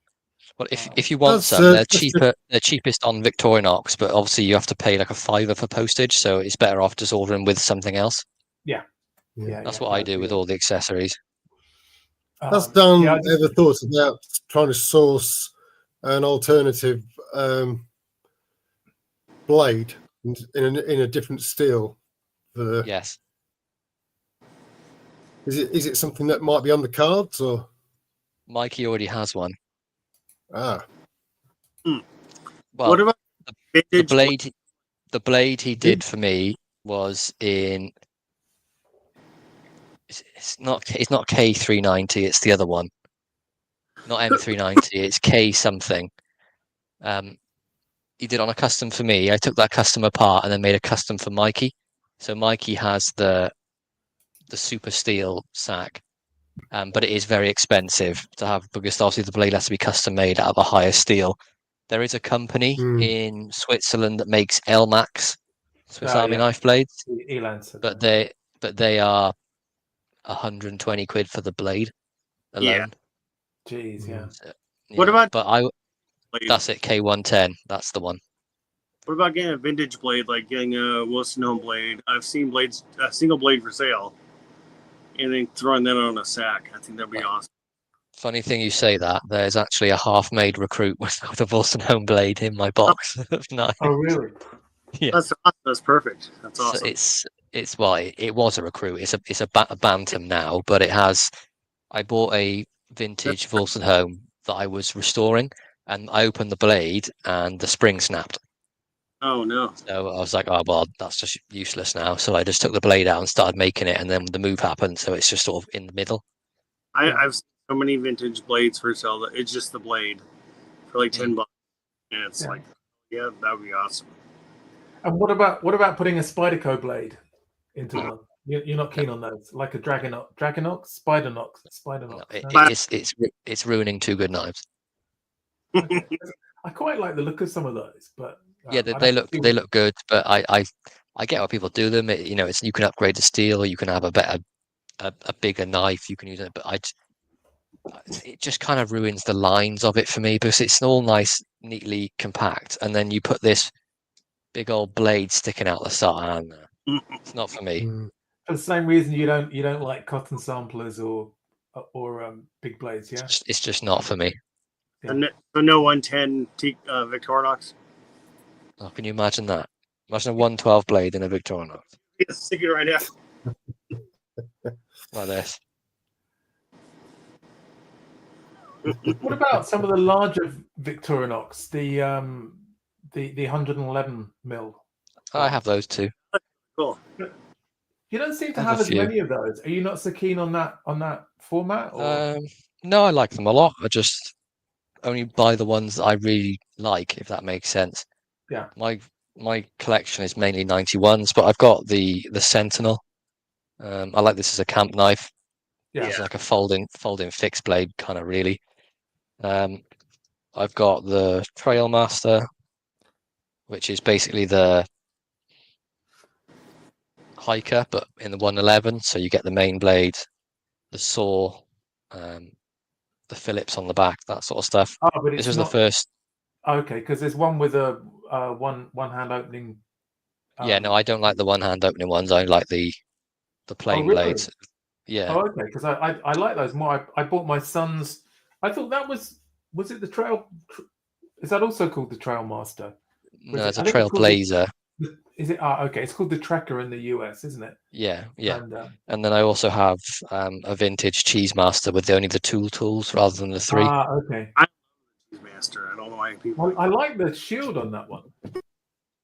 B: Well, if you want some, they're cheaper. They're cheapest on Victorinox, but obviously you have to pay like a $5 for postage, so it's better off just ordering with something else.
A: Yeah.
B: That's what I do with all the accessories.
D: Has Dan ever thought about trying to source an alternative blade in a different steel?
B: Yes.
D: Is it something that might be on the cards or?
B: Mikey already has one.
D: Ah.
B: Well,
C: What about
B: the blade? The blade he did for me was in. It's not K390. It's the other one. Not M390. It's K something. He did on a custom for me. I took that custom apart and then made a custom for Mikey. So Mikey has the super steel sack, but it is very expensive to have because obviously the blade has to be custom made out of a higher steel. There is a company in Switzerland that makes LMAX Swiss Army knife blades, but they are 120 quid for the blade alone.
C: Yeah.
A: Jeez, yeah.
B: So,
C: What about?
B: That's it. K110. That's the one.
C: What about getting a vintage blade, like getting a Wilson Home blade? I've seen blades, a single blade for sale, and then throwing that on a sack. I think that'd be awesome.
B: Funny thing you say that. There's actually a half-made recruit with a Wilson Home blade in my box.
A: Oh, really?
B: Yeah.
C: That's awesome. That's perfect. That's awesome.
B: So it was a recruit. It's a bantam now, but it has. I bought a vintage Wilson Home that I was restoring, and I opened the blade, and the spring snapped.
C: Oh no!
B: So I was like, oh well, that's just useless now. So I just took the blade out and started making it, and then the move happened. So it's just sort of in the middle.
C: I've seen so many vintage blades for sale that it's just the blade for like $10, and it's like, yeah, that would be awesome.
A: And what about putting a Spyderco blade into one? You're not keen on those, like a Dragonox, Spidernox.
B: No, it's ruining two good knives.
A: Okay. I quite like the look of some of those, but
B: Yeah,
A: I'd
B: they
A: have to
B: look
A: see-
B: good, but I get why people do them. It's you can upgrade the steel, or you can have a bigger knife. You can use it, but it just kind of ruins the lines of it for me because it's all nice, neatly compact, and then you put this big old blade sticking out the side, and it's not for me.
D: Mm.
A: For the same reason you don't like cotton samplers or big blades, yeah.
B: It's just not for me.
C: The no 110 Victorinox.
B: Oh, can you imagine that? Imagine a 112 blade in a Victorinox
C: It's sticking right now.
B: like this.
A: What about some of the larger Victorinox, the 111 mil?
B: I have those too.
C: Cool.
A: You don't seem to
B: I have
A: have
B: a
A: as
B: few.
A: many of those. Are you not so keen on that format? Or
B: No, I like them a lot. I just only buy the ones that I really like, if that makes sense.
A: Yeah.
B: My collection is mainly 91s, but I've got the Sentinel. I like this as a camp knife.
A: Yeah.
B: It's like a folding fixed blade, kind of really. I've got the Trailmaster, which is basically the hiker, but in the 111. So you get the main blade, the saw, the Phillips on the back, that sort of stuff.
A: Oh, but
B: This
A: it's
B: was
A: not
B: the first.
A: okay because there's one with a one hand opening.
B: Yeah, no, I don't like the one hand opening ones. I like the plain
A: really?
B: blades. Yeah,
A: Oh, okay. Because I like those more. I bought my son's. I thought that was it the Trail? Is that also called the Trailmaster?
B: no, it's a
A: I think it's called
B: Trailblazer.
A: Is it? Ah, okay. It's called the Trekker in the US, isn't it?
B: Yeah.
A: And
B: And then I also have a vintage Cheesemaster with only the tools rather than the three.
A: okay.
C: Master. I don't know why people.
A: I like the shield on that one.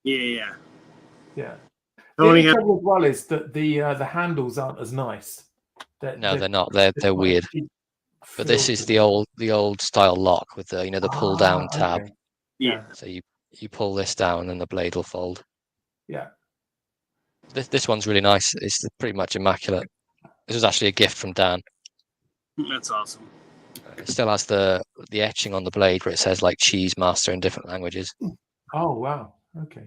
C: Yeah.
A: Yeah.
C: I
A: The
C: only
A: only
C: have
A: trouble as well is that the handles aren't as nice.
B: No, they're not. They're
A: quite
B: weird.
A: cheap
B: But this
A: feel
B: is
A: to
B: the old style lock with the the pull down tab.
A: Okay.
C: yeah.
B: So you pull this down and the blade will fold.
A: Yeah.
B: This one's really nice. It's pretty much immaculate. This was actually a gift from Dan.
C: That's awesome.
B: It still has the etching on the blade where it says like Cheese Master in different languages.
A: Oh wow. Okay.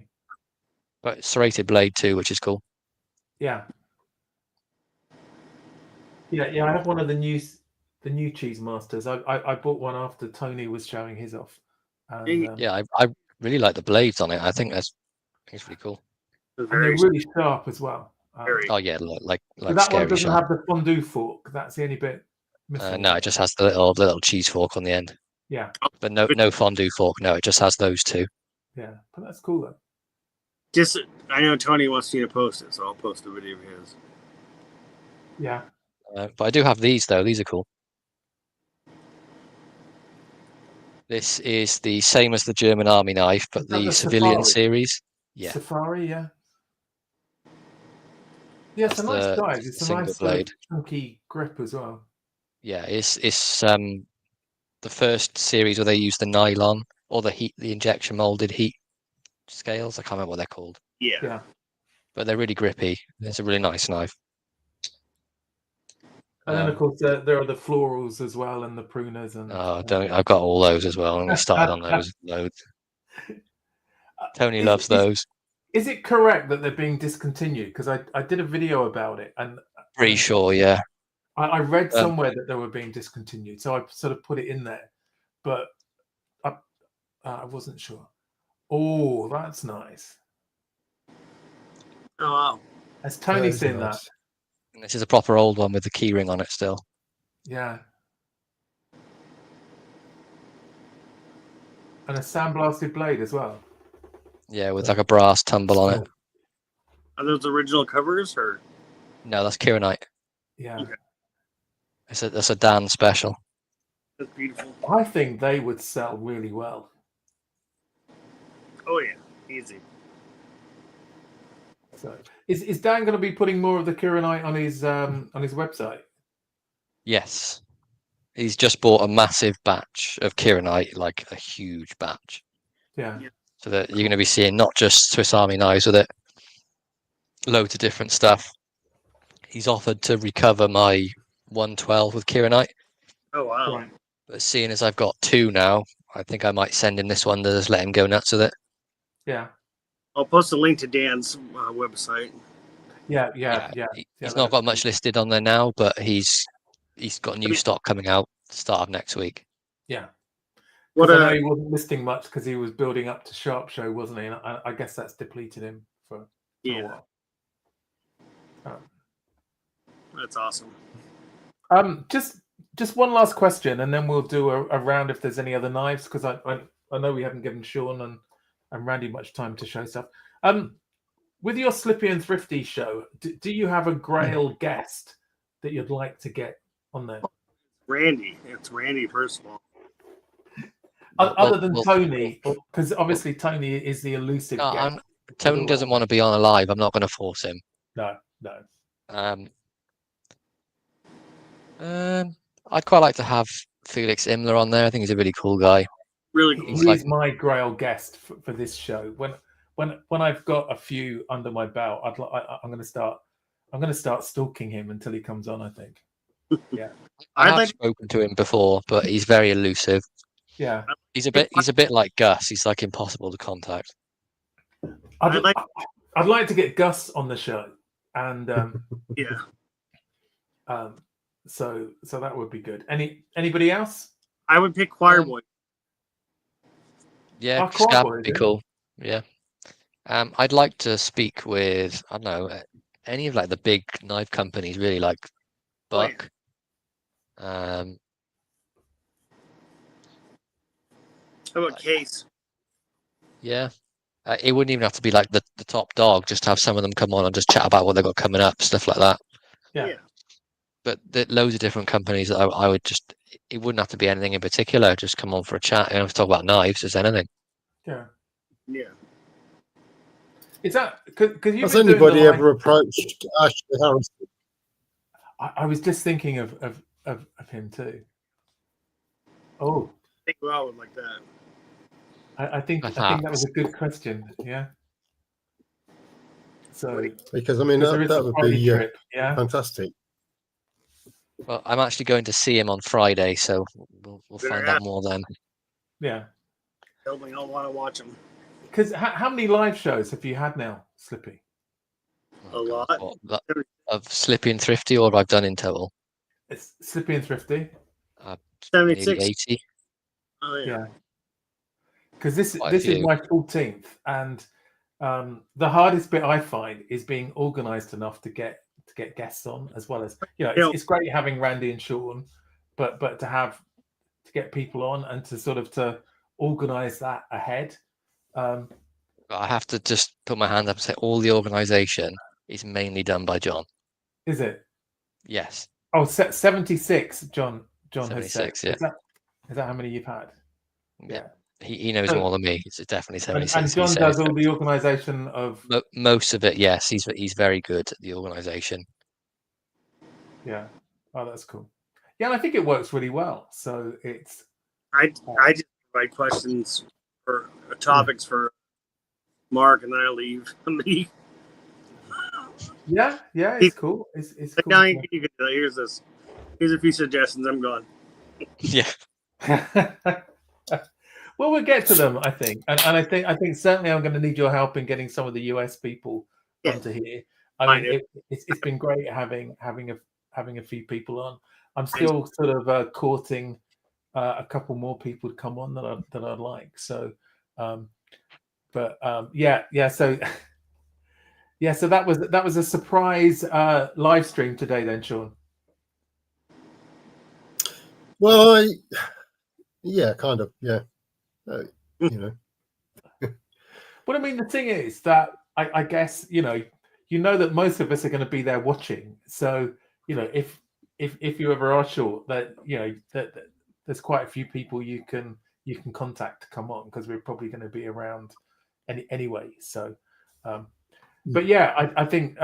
B: But serrated blade too, which is cool.
A: Yeah. Yeah. I have one of the new Cheese Masters. I bought one after Tony was showing his off. And,
B: Yeah, I really like the blades on it. I think it's really cool.
A: and they're really sharp as well.
C: Very.
B: Oh yeah, like
A: So that one
B: scary
A: doesn't
B: sharp.
A: have the fondue fork. That's the only bit missing.
B: No, it just has the little cheese fork on the end.
A: Yeah.
B: But no fondue fork. No, it just has those two.
A: Yeah. But that's cool though.
C: Just, I know Tony wants me to post it, so I'll post a video of his.
A: Yeah.
B: But I do have these though. These are cool. This is the same as the German Army knife, but the civilian
A: Safari?
B: series. Yeah,
A: Safari, yeah. Yeah, it's
B: that's
A: a nice
B: the
A: dive. It's a
B: single
A: nice
B: blade.
A: chunky grip as well.
B: Yeah, it's the first series where they use the nylon or the injection molded heat scales. I can't remember what they're called,
A: Yeah.
B: but they're really grippy. It's a really nice knife.
A: And then of course there are the florals as well and the pruners and
B: I've got all those as well, and we started on those loads. Tony loves those.
A: Is it correct that they're being discontinued? Because I did a video about it and
B: Pretty sure, yeah.
A: I read somewhere that they were being discontinued, so I sort of put it in there, but I wasn't sure. Oh, that's nice.
C: Oh wow!
A: Has Tony seen
D: nice.
A: that?
B: And this is a proper old one with the keyring on it still.
A: Yeah. And a sandblasted blade as well.
B: Yeah, with like a brass tumble on it.
C: Are those original covers or?
B: No, that's Kieranite.
A: Yeah.
C: Okay.
B: That's a Dan special.
C: That's beautiful.
A: I think they would sell really well.
C: Oh yeah, easy.
A: So, is Dan going to be putting more of the Kieranite on his website?
B: Yes. He's just bought a massive batch of Kieranite, like a huge batch.
A: Yeah.
B: So that you're going to be seeing not just Swiss Army knives with it, loads of different stuff. He's offered to recover my 112 with Kieranite.
C: Oh wow!
A: Right.
B: But seeing as I've got two now, I think I might send him this one to just let him go nuts with it.
A: Yeah.
C: I'll post a link to Dan's website.
A: Yeah.
B: He's not got much listed on there now, but he's got new stock coming out start of next week.
A: Yeah.
C: What
A: Because I know he wasn't listing much because he was building up to Sharp Show, wasn't he? And I guess that's depleted him for a
C: yeah,
A: while.
C: that's awesome.
A: Just one last question, and then we'll do a round if there's any other knives, because I know we haven't given Sean and Randy much time to show stuff. With your Slippy and Thrifty show, do you have a Grail guest that you'd like to get on there?
C: Randy. It's Randy, first of all.
A: Other than Tony, because obviously Tony is the elusive guest.
B: Tony doesn't want to be on a live. I'm not going to force him.
A: No.
B: I'd quite like to have Felix Imler on there. I think he's a really cool guy.
C: Really cool.
A: He is my Grail guest for this show. When I've got a few under my belt, I'm going to start stalking him until he comes on. I think. Yeah.
B: I have spoken to him before, but he's very elusive.
A: Yeah.
B: He's a bit like Gus. He's like impossible to contact.
A: I'd like to get Gus on the show, and
C: yeah.
A: So that would be good. Anybody else?
C: I would pick Choir Boy.
B: Yeah, Scab would be cool. Yeah. I'd like to speak with, I don't know, any of like the big knife companies, really, like Buck.
C: How about Case?
B: Yeah. It wouldn't even have to be like the top dog, just have some of them come on and just chat about what they've got coming up, stuff like that.
A: Yeah.
B: But loads of different companies that I would just, it wouldn't have to be anything in particular, just come on for a chat. You don't have to talk about knives, just anything.
A: Yeah.
C: Yeah.
A: Is that because you?
D: Has anybody ever approached Ashley Harrison?
A: I was just thinking of him too. Oh,
C: I think we all would like that.
A: I think that was a good question. Yeah. So
D: because I mean that would be
A: trip,
D: fantastic.
B: Well, I'm actually going to see him on Friday, so we'll find out more then.
A: Yeah.
C: We don't want to watch him.
A: Because how many live shows have you had now, Slippy?
C: A lot.
B: Of Slippy and Thrifty, or I've done in total?
A: It's Slippy and Thrifty.
C: 76.
B: 80.
C: Oh yeah.
A: Because this is my 14th, and the hardest bit I find is being organised enough to get guests on, as well as it's great having Randy and Sean, but to get people on and to organise that ahead.
B: I have to just put my hand up and say all the organisation is mainly done by John.
A: Is it?
B: Yes.
A: Oh, 76. John
B: 76.
A: Has said. Is that how many you've had?
B: Yeah. He knows more than me. It's definitely 76.
A: And John does all the organisation of
B: most of it. Yes, he's very good at the organisation.
A: Yeah. Oh, that's cool. Yeah, and I think it works really well. So it's.
C: I just write questions for topics for Mark, and then I leave.
A: Yeah, it's cool. It's cool.
C: Now you can here's a few suggestions. I'm gone.
B: Yeah.
A: Well, we'll get to them, I think, and I think certainly I'm going to need your help in getting some of the US people onto here. I mean, it's been great having a few people on. I'm still sort of courting a couple more people to come on that I'd like. So, so so that was a surprise live stream today, then, Sean.
D: Well, kind of, yeah.
A: Well, I mean, the thing is that I guess you know that most of us are going to be there watching. So if you ever are short, that that there's quite a few people you can contact to come on, because we're probably going to be around anyway. So, but yeah, I think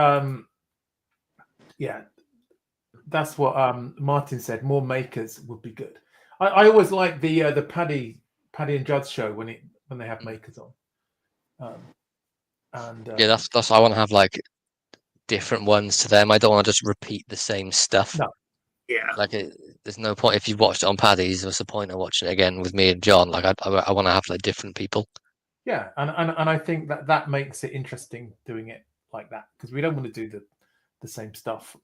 A: that's what Martin said. More makers would be good. I always like the Paddy and Judd's show when they have makers on.
B: That's I want to have like different ones to them. I don't want to just repeat the same stuff.
A: No.
C: Yeah.
B: Like, there's no point if you've watched it on Paddy's. What's the point of watching it again with me and John? Like, I want to have like different people.
A: Yeah, and I think that makes it interesting doing it like that, because we don't want to do the same stuff.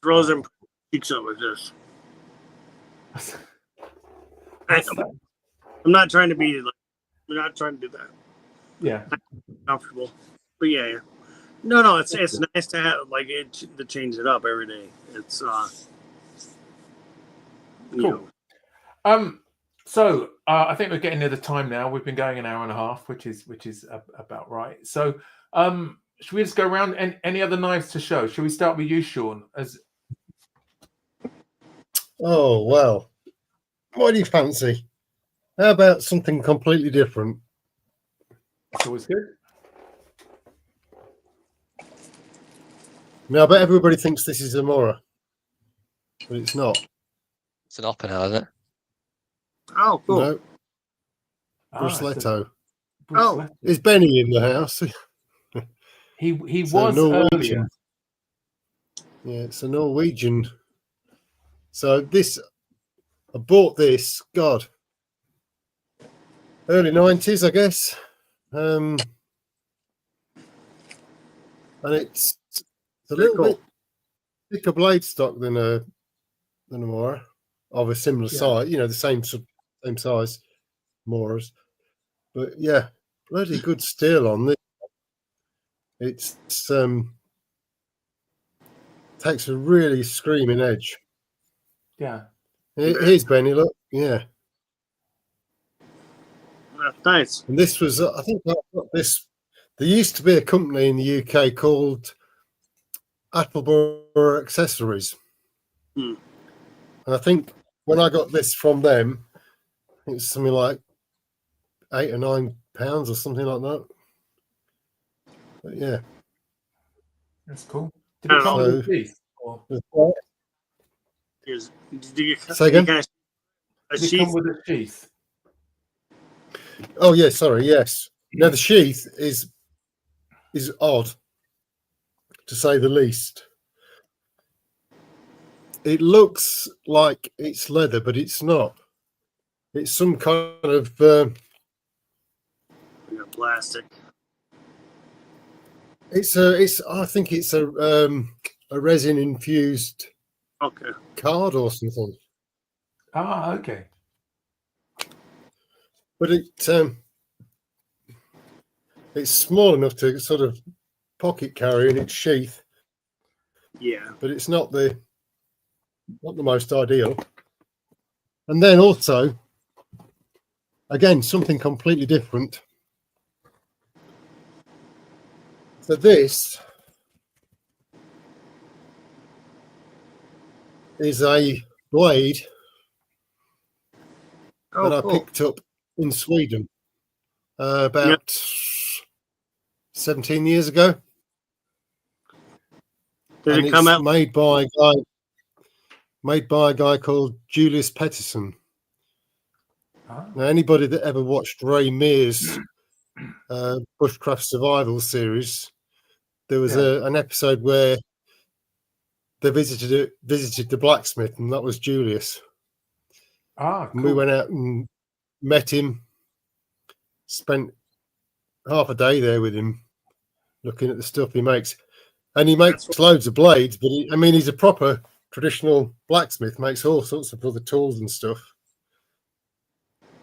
C: Throws and cheeks up with this. I'm not trying to be like. I'm not trying to do that.
A: Yeah.
C: I'm comfortable, but yeah. No. It's nice to have like it to change it up every day. It's
A: cool. So I think we're getting near the time now. We've been going an hour and a half, which is about right. So should we just go around? And any other knives to show? Should we start with you, Sean?
D: Oh, well, what do you fancy? How about something completely different?
A: It's always good.
D: Now, I bet everybody thinks this is a Mora, but it's not.
B: It's an Oppenheimer, isn't it?
C: oh cool.
D: No,
A: It's
D: Brusletto.
A: Brusletto.
D: Is Benny in the house?
A: He
D: So
A: was
D: Norwegian.
A: earlier.
D: Yeah, it's a Norwegian. So this, I bought this, God, early 90s, I guess. And it's a
C: Very
D: little
C: cool.
D: bit thicker blade stock than a Mora, of a similar size, the same size Moras. But yeah, bloody good steel on this. It's takes a really screaming edge.
A: Yeah.
D: Here's Benny, look. Yeah.
C: That's nice.
D: And this was, I think I got this. There used to be a company in the UK called Attleborough Accessories.
C: Hmm.
D: And I think when I got this from them, it's something like £8 or £9 or something like that. But yeah.
A: That's cool. Did it come with a sheath? Or
C: Do you
D: Say again?
C: Kind of, a
A: did it
C: sheath?
A: come with a sheath?
D: Oh yeah, sorry, yes. Now the sheath is odd, to say the least. It looks like it's leather, but it's not. It's some kind of
C: Plastic.
D: I think it's a resin infused
C: Okay.
D: card or something.
A: Ah, okay.
D: But it's small enough to sort of pocket carry in its sheath,
C: Yeah.
D: but it's not the most ideal. And then also, again, something completely different. So this is a blade that I
C: cool.
D: picked up in Sweden about 17 years ago.
C: Did
D: And
C: it come
D: it's
C: out?
D: made by a guy called Julius Pettersson.
A: Ah.
D: Now, anybody that ever watched Ray Mears' Bushcraft Survival series, there was an episode where they visited the blacksmith, and that was Julius.
A: Ah, cool.
D: And we went out and met him, spent half a day there with him, looking at the stuff he makes. And he makes loads of blades, but he's a proper traditional blacksmith, makes all sorts of other tools and stuff.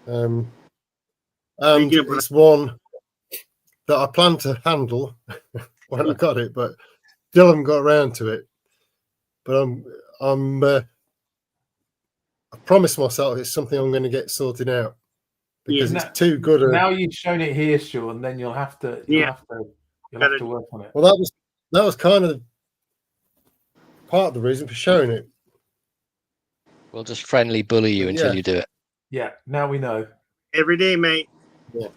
D: And it's one that I plan to handle when I got it, but still haven't got around to it. But I promised myself it's something I'm going to get sorted out, because it's too good.
A: Now you've shown it here, Sean, then you'll have to work on it.
D: Well, that was kind of part of the reason for showing it.
B: We'll just friendly bully you until you do it.
A: Yeah, now we know.
C: Every day, mate.
D: Yeah.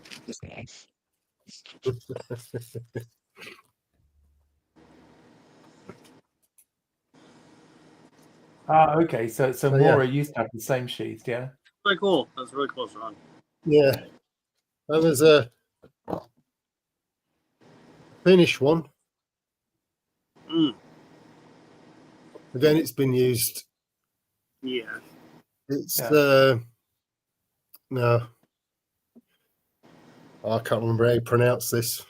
A: Ah, okay. So Mora used to have the same sheath, yeah?
C: Really cool. That's really cool, Sean.
D: Yeah. And there's a Finnish one.
C: Mm.
D: Again, it's been used
C: Yeah.
D: It's
A: Yeah.
D: no, I can't remember how you pronounce this,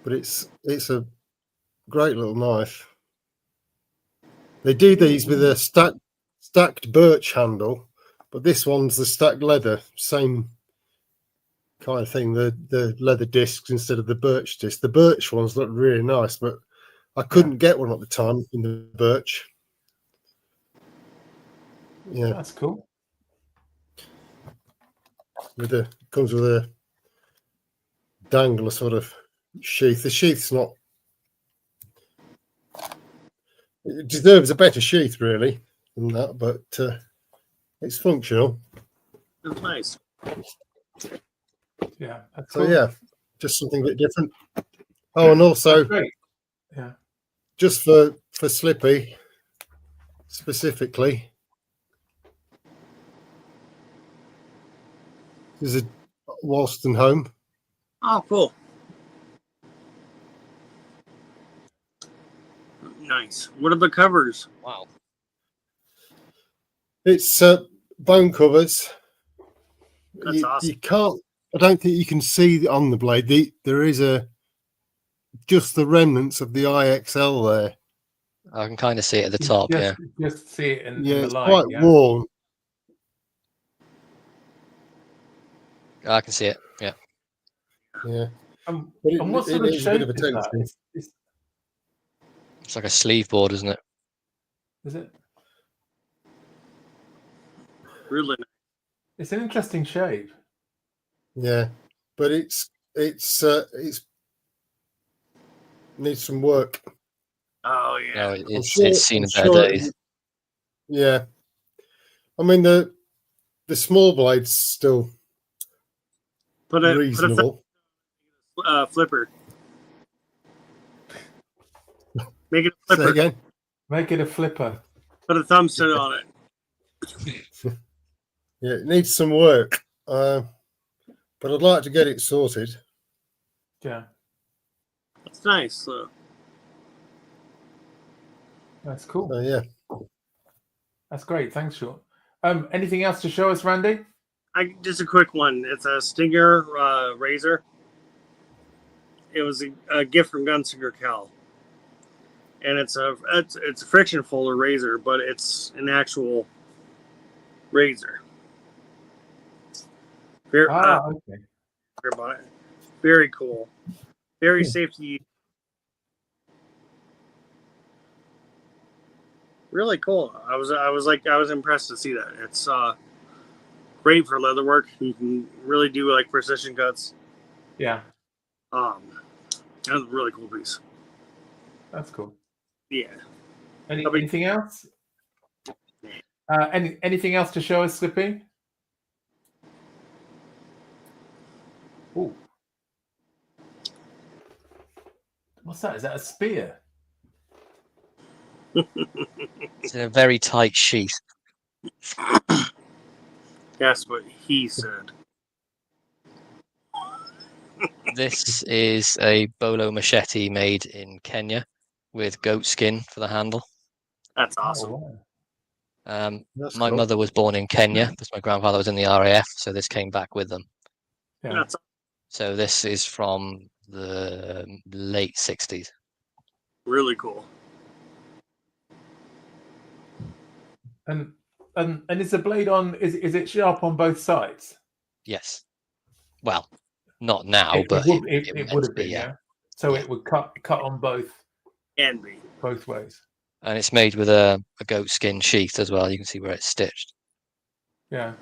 D: but it's a great little knife. They do these with a stacked birch handle, but this one's the stacked leather, same kind of thing. The leather discs instead of the birch disc. The birch ones look really nice, but I couldn't get one at the time in the birch. Yeah,
A: That's cool.
D: comes with a dangler sort of sheath. The sheath's not. It deserves a better sheath really than that, but it's functional.
C: That's nice.
A: Yeah, that's
D: So
A: cool.
D: yeah, just something a bit different. Oh, and also
A: That's great. Yeah.
D: just for Slippy specifically, there's a Walston home.
C: Oh, cool. Nice. What are the covers?
B: Wow.
D: It's bone covers.
C: That's awesome.
D: You can't. I don't think you can see on the blade. There is just the remnants of the IXL there.
B: I can kind of see it at the top. Yeah.
A: Just see it in
D: Yeah,
A: the
D: it's
A: line.
D: quite
A: Yeah.
D: worn.
B: I can see it. Yeah.
D: Yeah,
A: And
D: but it
A: what sort of
D: needs a bit
A: shape
D: of
A: is that?
D: attention.
B: It's like a sleeve board, isn't it?
A: Is it?
C: Really nice.
A: It's an interesting shape.
D: Yeah, but it's needs some work.
C: Oh, yeah.
B: No, it's seen
D: I'm
B: a better
D: sure
B: days.
D: Yeah, I mean the small blade's still
C: Put a
D: reasonable.
C: flipper. Make it a
D: Say
C: flipper.
D: again.
A: Make it a flipper.
C: Put a thumbstick on it.
D: Yeah, it needs some work, but I'd like to get it sorted.
A: Yeah,
C: That's nice.
A: that's cool.
D: So yeah,
A: That's great. Thanks, Sean. Anything else to show us, Randy?
C: Just a quick one. It's a Stinger razor. It was a gift from Gunslinger Cal, and it's a friction folder razor, but it's an actual razor. Very,
A: Okay.
C: about it. Very cool. Very safe to use. Really cool. I was impressed to see that. It's great for leather work. You can really do like precision cuts.
A: Yeah,
C: That was a really cool piece.
A: that's cool.
C: Yeah.
A: Anything else? Anything else to show us, Slippy? Ooh. What's that? Is that a spear?
B: It's in a very tight sheath.
C: That's what he said.
B: This is a bolo machete made in Kenya with goat skin for the handle.
C: That's awesome.
A: Oh,
B: wow.
D: that's
B: My
D: cool.
B: mother was born in Kenya because my grandfather was in the RAF, so this came back with them.
A: yeah.
C: That's
B: So this is from the late 60s.
C: really cool.
A: And is the blade on? Is it sharp on both sides?
B: Yes. Well, not now, but
A: it would have been,
B: yeah.
A: yeah. So
B: Yeah.
A: it would cut on both ways.
B: And it's made with a goat skin sheath as well. You can see where it's stitched.
A: Yeah.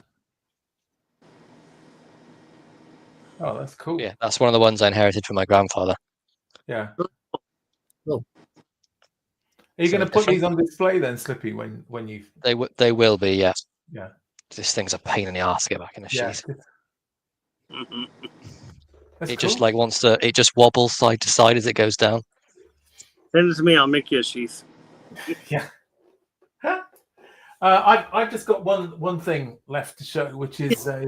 A: Oh, that's cool.
B: Yeah, that's one of the ones I inherited from my grandfather.
A: Yeah.
D: Cool.
A: Are you
B: So
A: going to put
B: different.
A: these on display then, Slippy? When you?
B: They will be, yeah.
A: Yeah.
B: This thing's a pain in the ass to get back in a
A: Yeah.
B: sheath.
C: Mm-hmm.
A: That's
B: It
A: cool.
B: just it just wobbles side to side as it goes down.
C: Send it to me. I'll make you a sheath.
A: Yeah. I've just got one thing left to show, which is a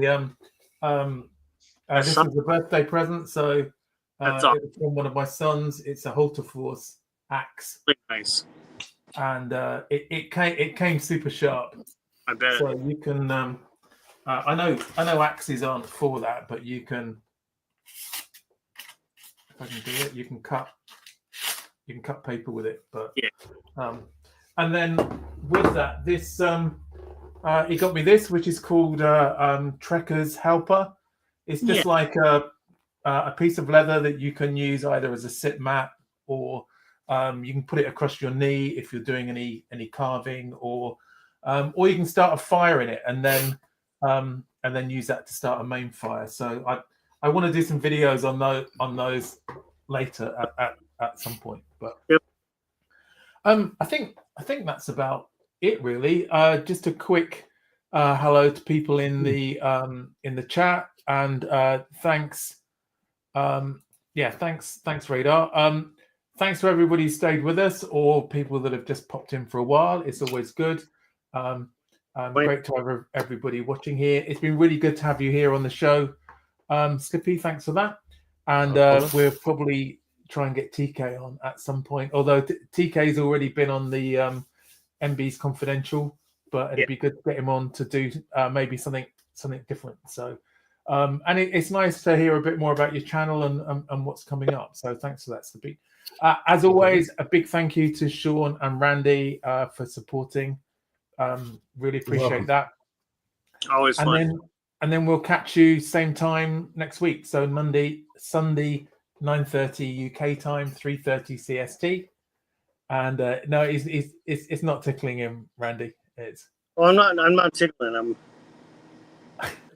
A: this is a birthday present. So
C: That's
A: it's from one of my sons. It's a Halter Force axe.
C: Really nice.
A: and it came super sharp.
C: I bet.
A: So you can. I know axes aren't for that, but you can. If I can do it, you can cut paper with it. But
C: yeah.
A: And then with that, this he got me this, which is called Trekker's Helper. It's just like a piece of leather that you can use either as a sit mat, or you can put it across your knee if you're doing any carving, or you can start a fire in it and then use that to start a main fire. So I want to do some videos on those later at some point. But I think that's about it really. Just a quick hello to people in the chat, and thanks. Thanks Radar. Thanks to everybody who stayed with us, or people that have just popped in for a while. It's always good. Great to have everybody watching here. It's been really good to have you here on the show. Slippy, thanks for that. And we'll probably try and get TK on at some point, although TK's already been on the MB's Confidential, but it'd be good to get him on to do maybe something different. So and it's nice to hear a bit more about your channel and what's coming up. So thanks for that, Slippy. As always, a big thank you to Sean and Randy for supporting. Really appreciate that.
C: Always fun.
A: And then we'll catch you same time next week. So Sunday, 9:30 UK time, 3:30 CST. And no, it's not tickling him, Randy. It's.
C: Well, I'm not tickling.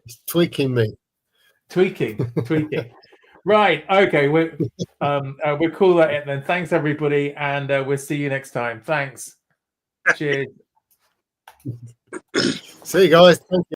D: He's tweaking me.
A: Tweaking. Right. Okay. We'll call that it then. Thanks everybody, and we'll see you next time. Thanks. Cheers.
D: See you guys. Thank you.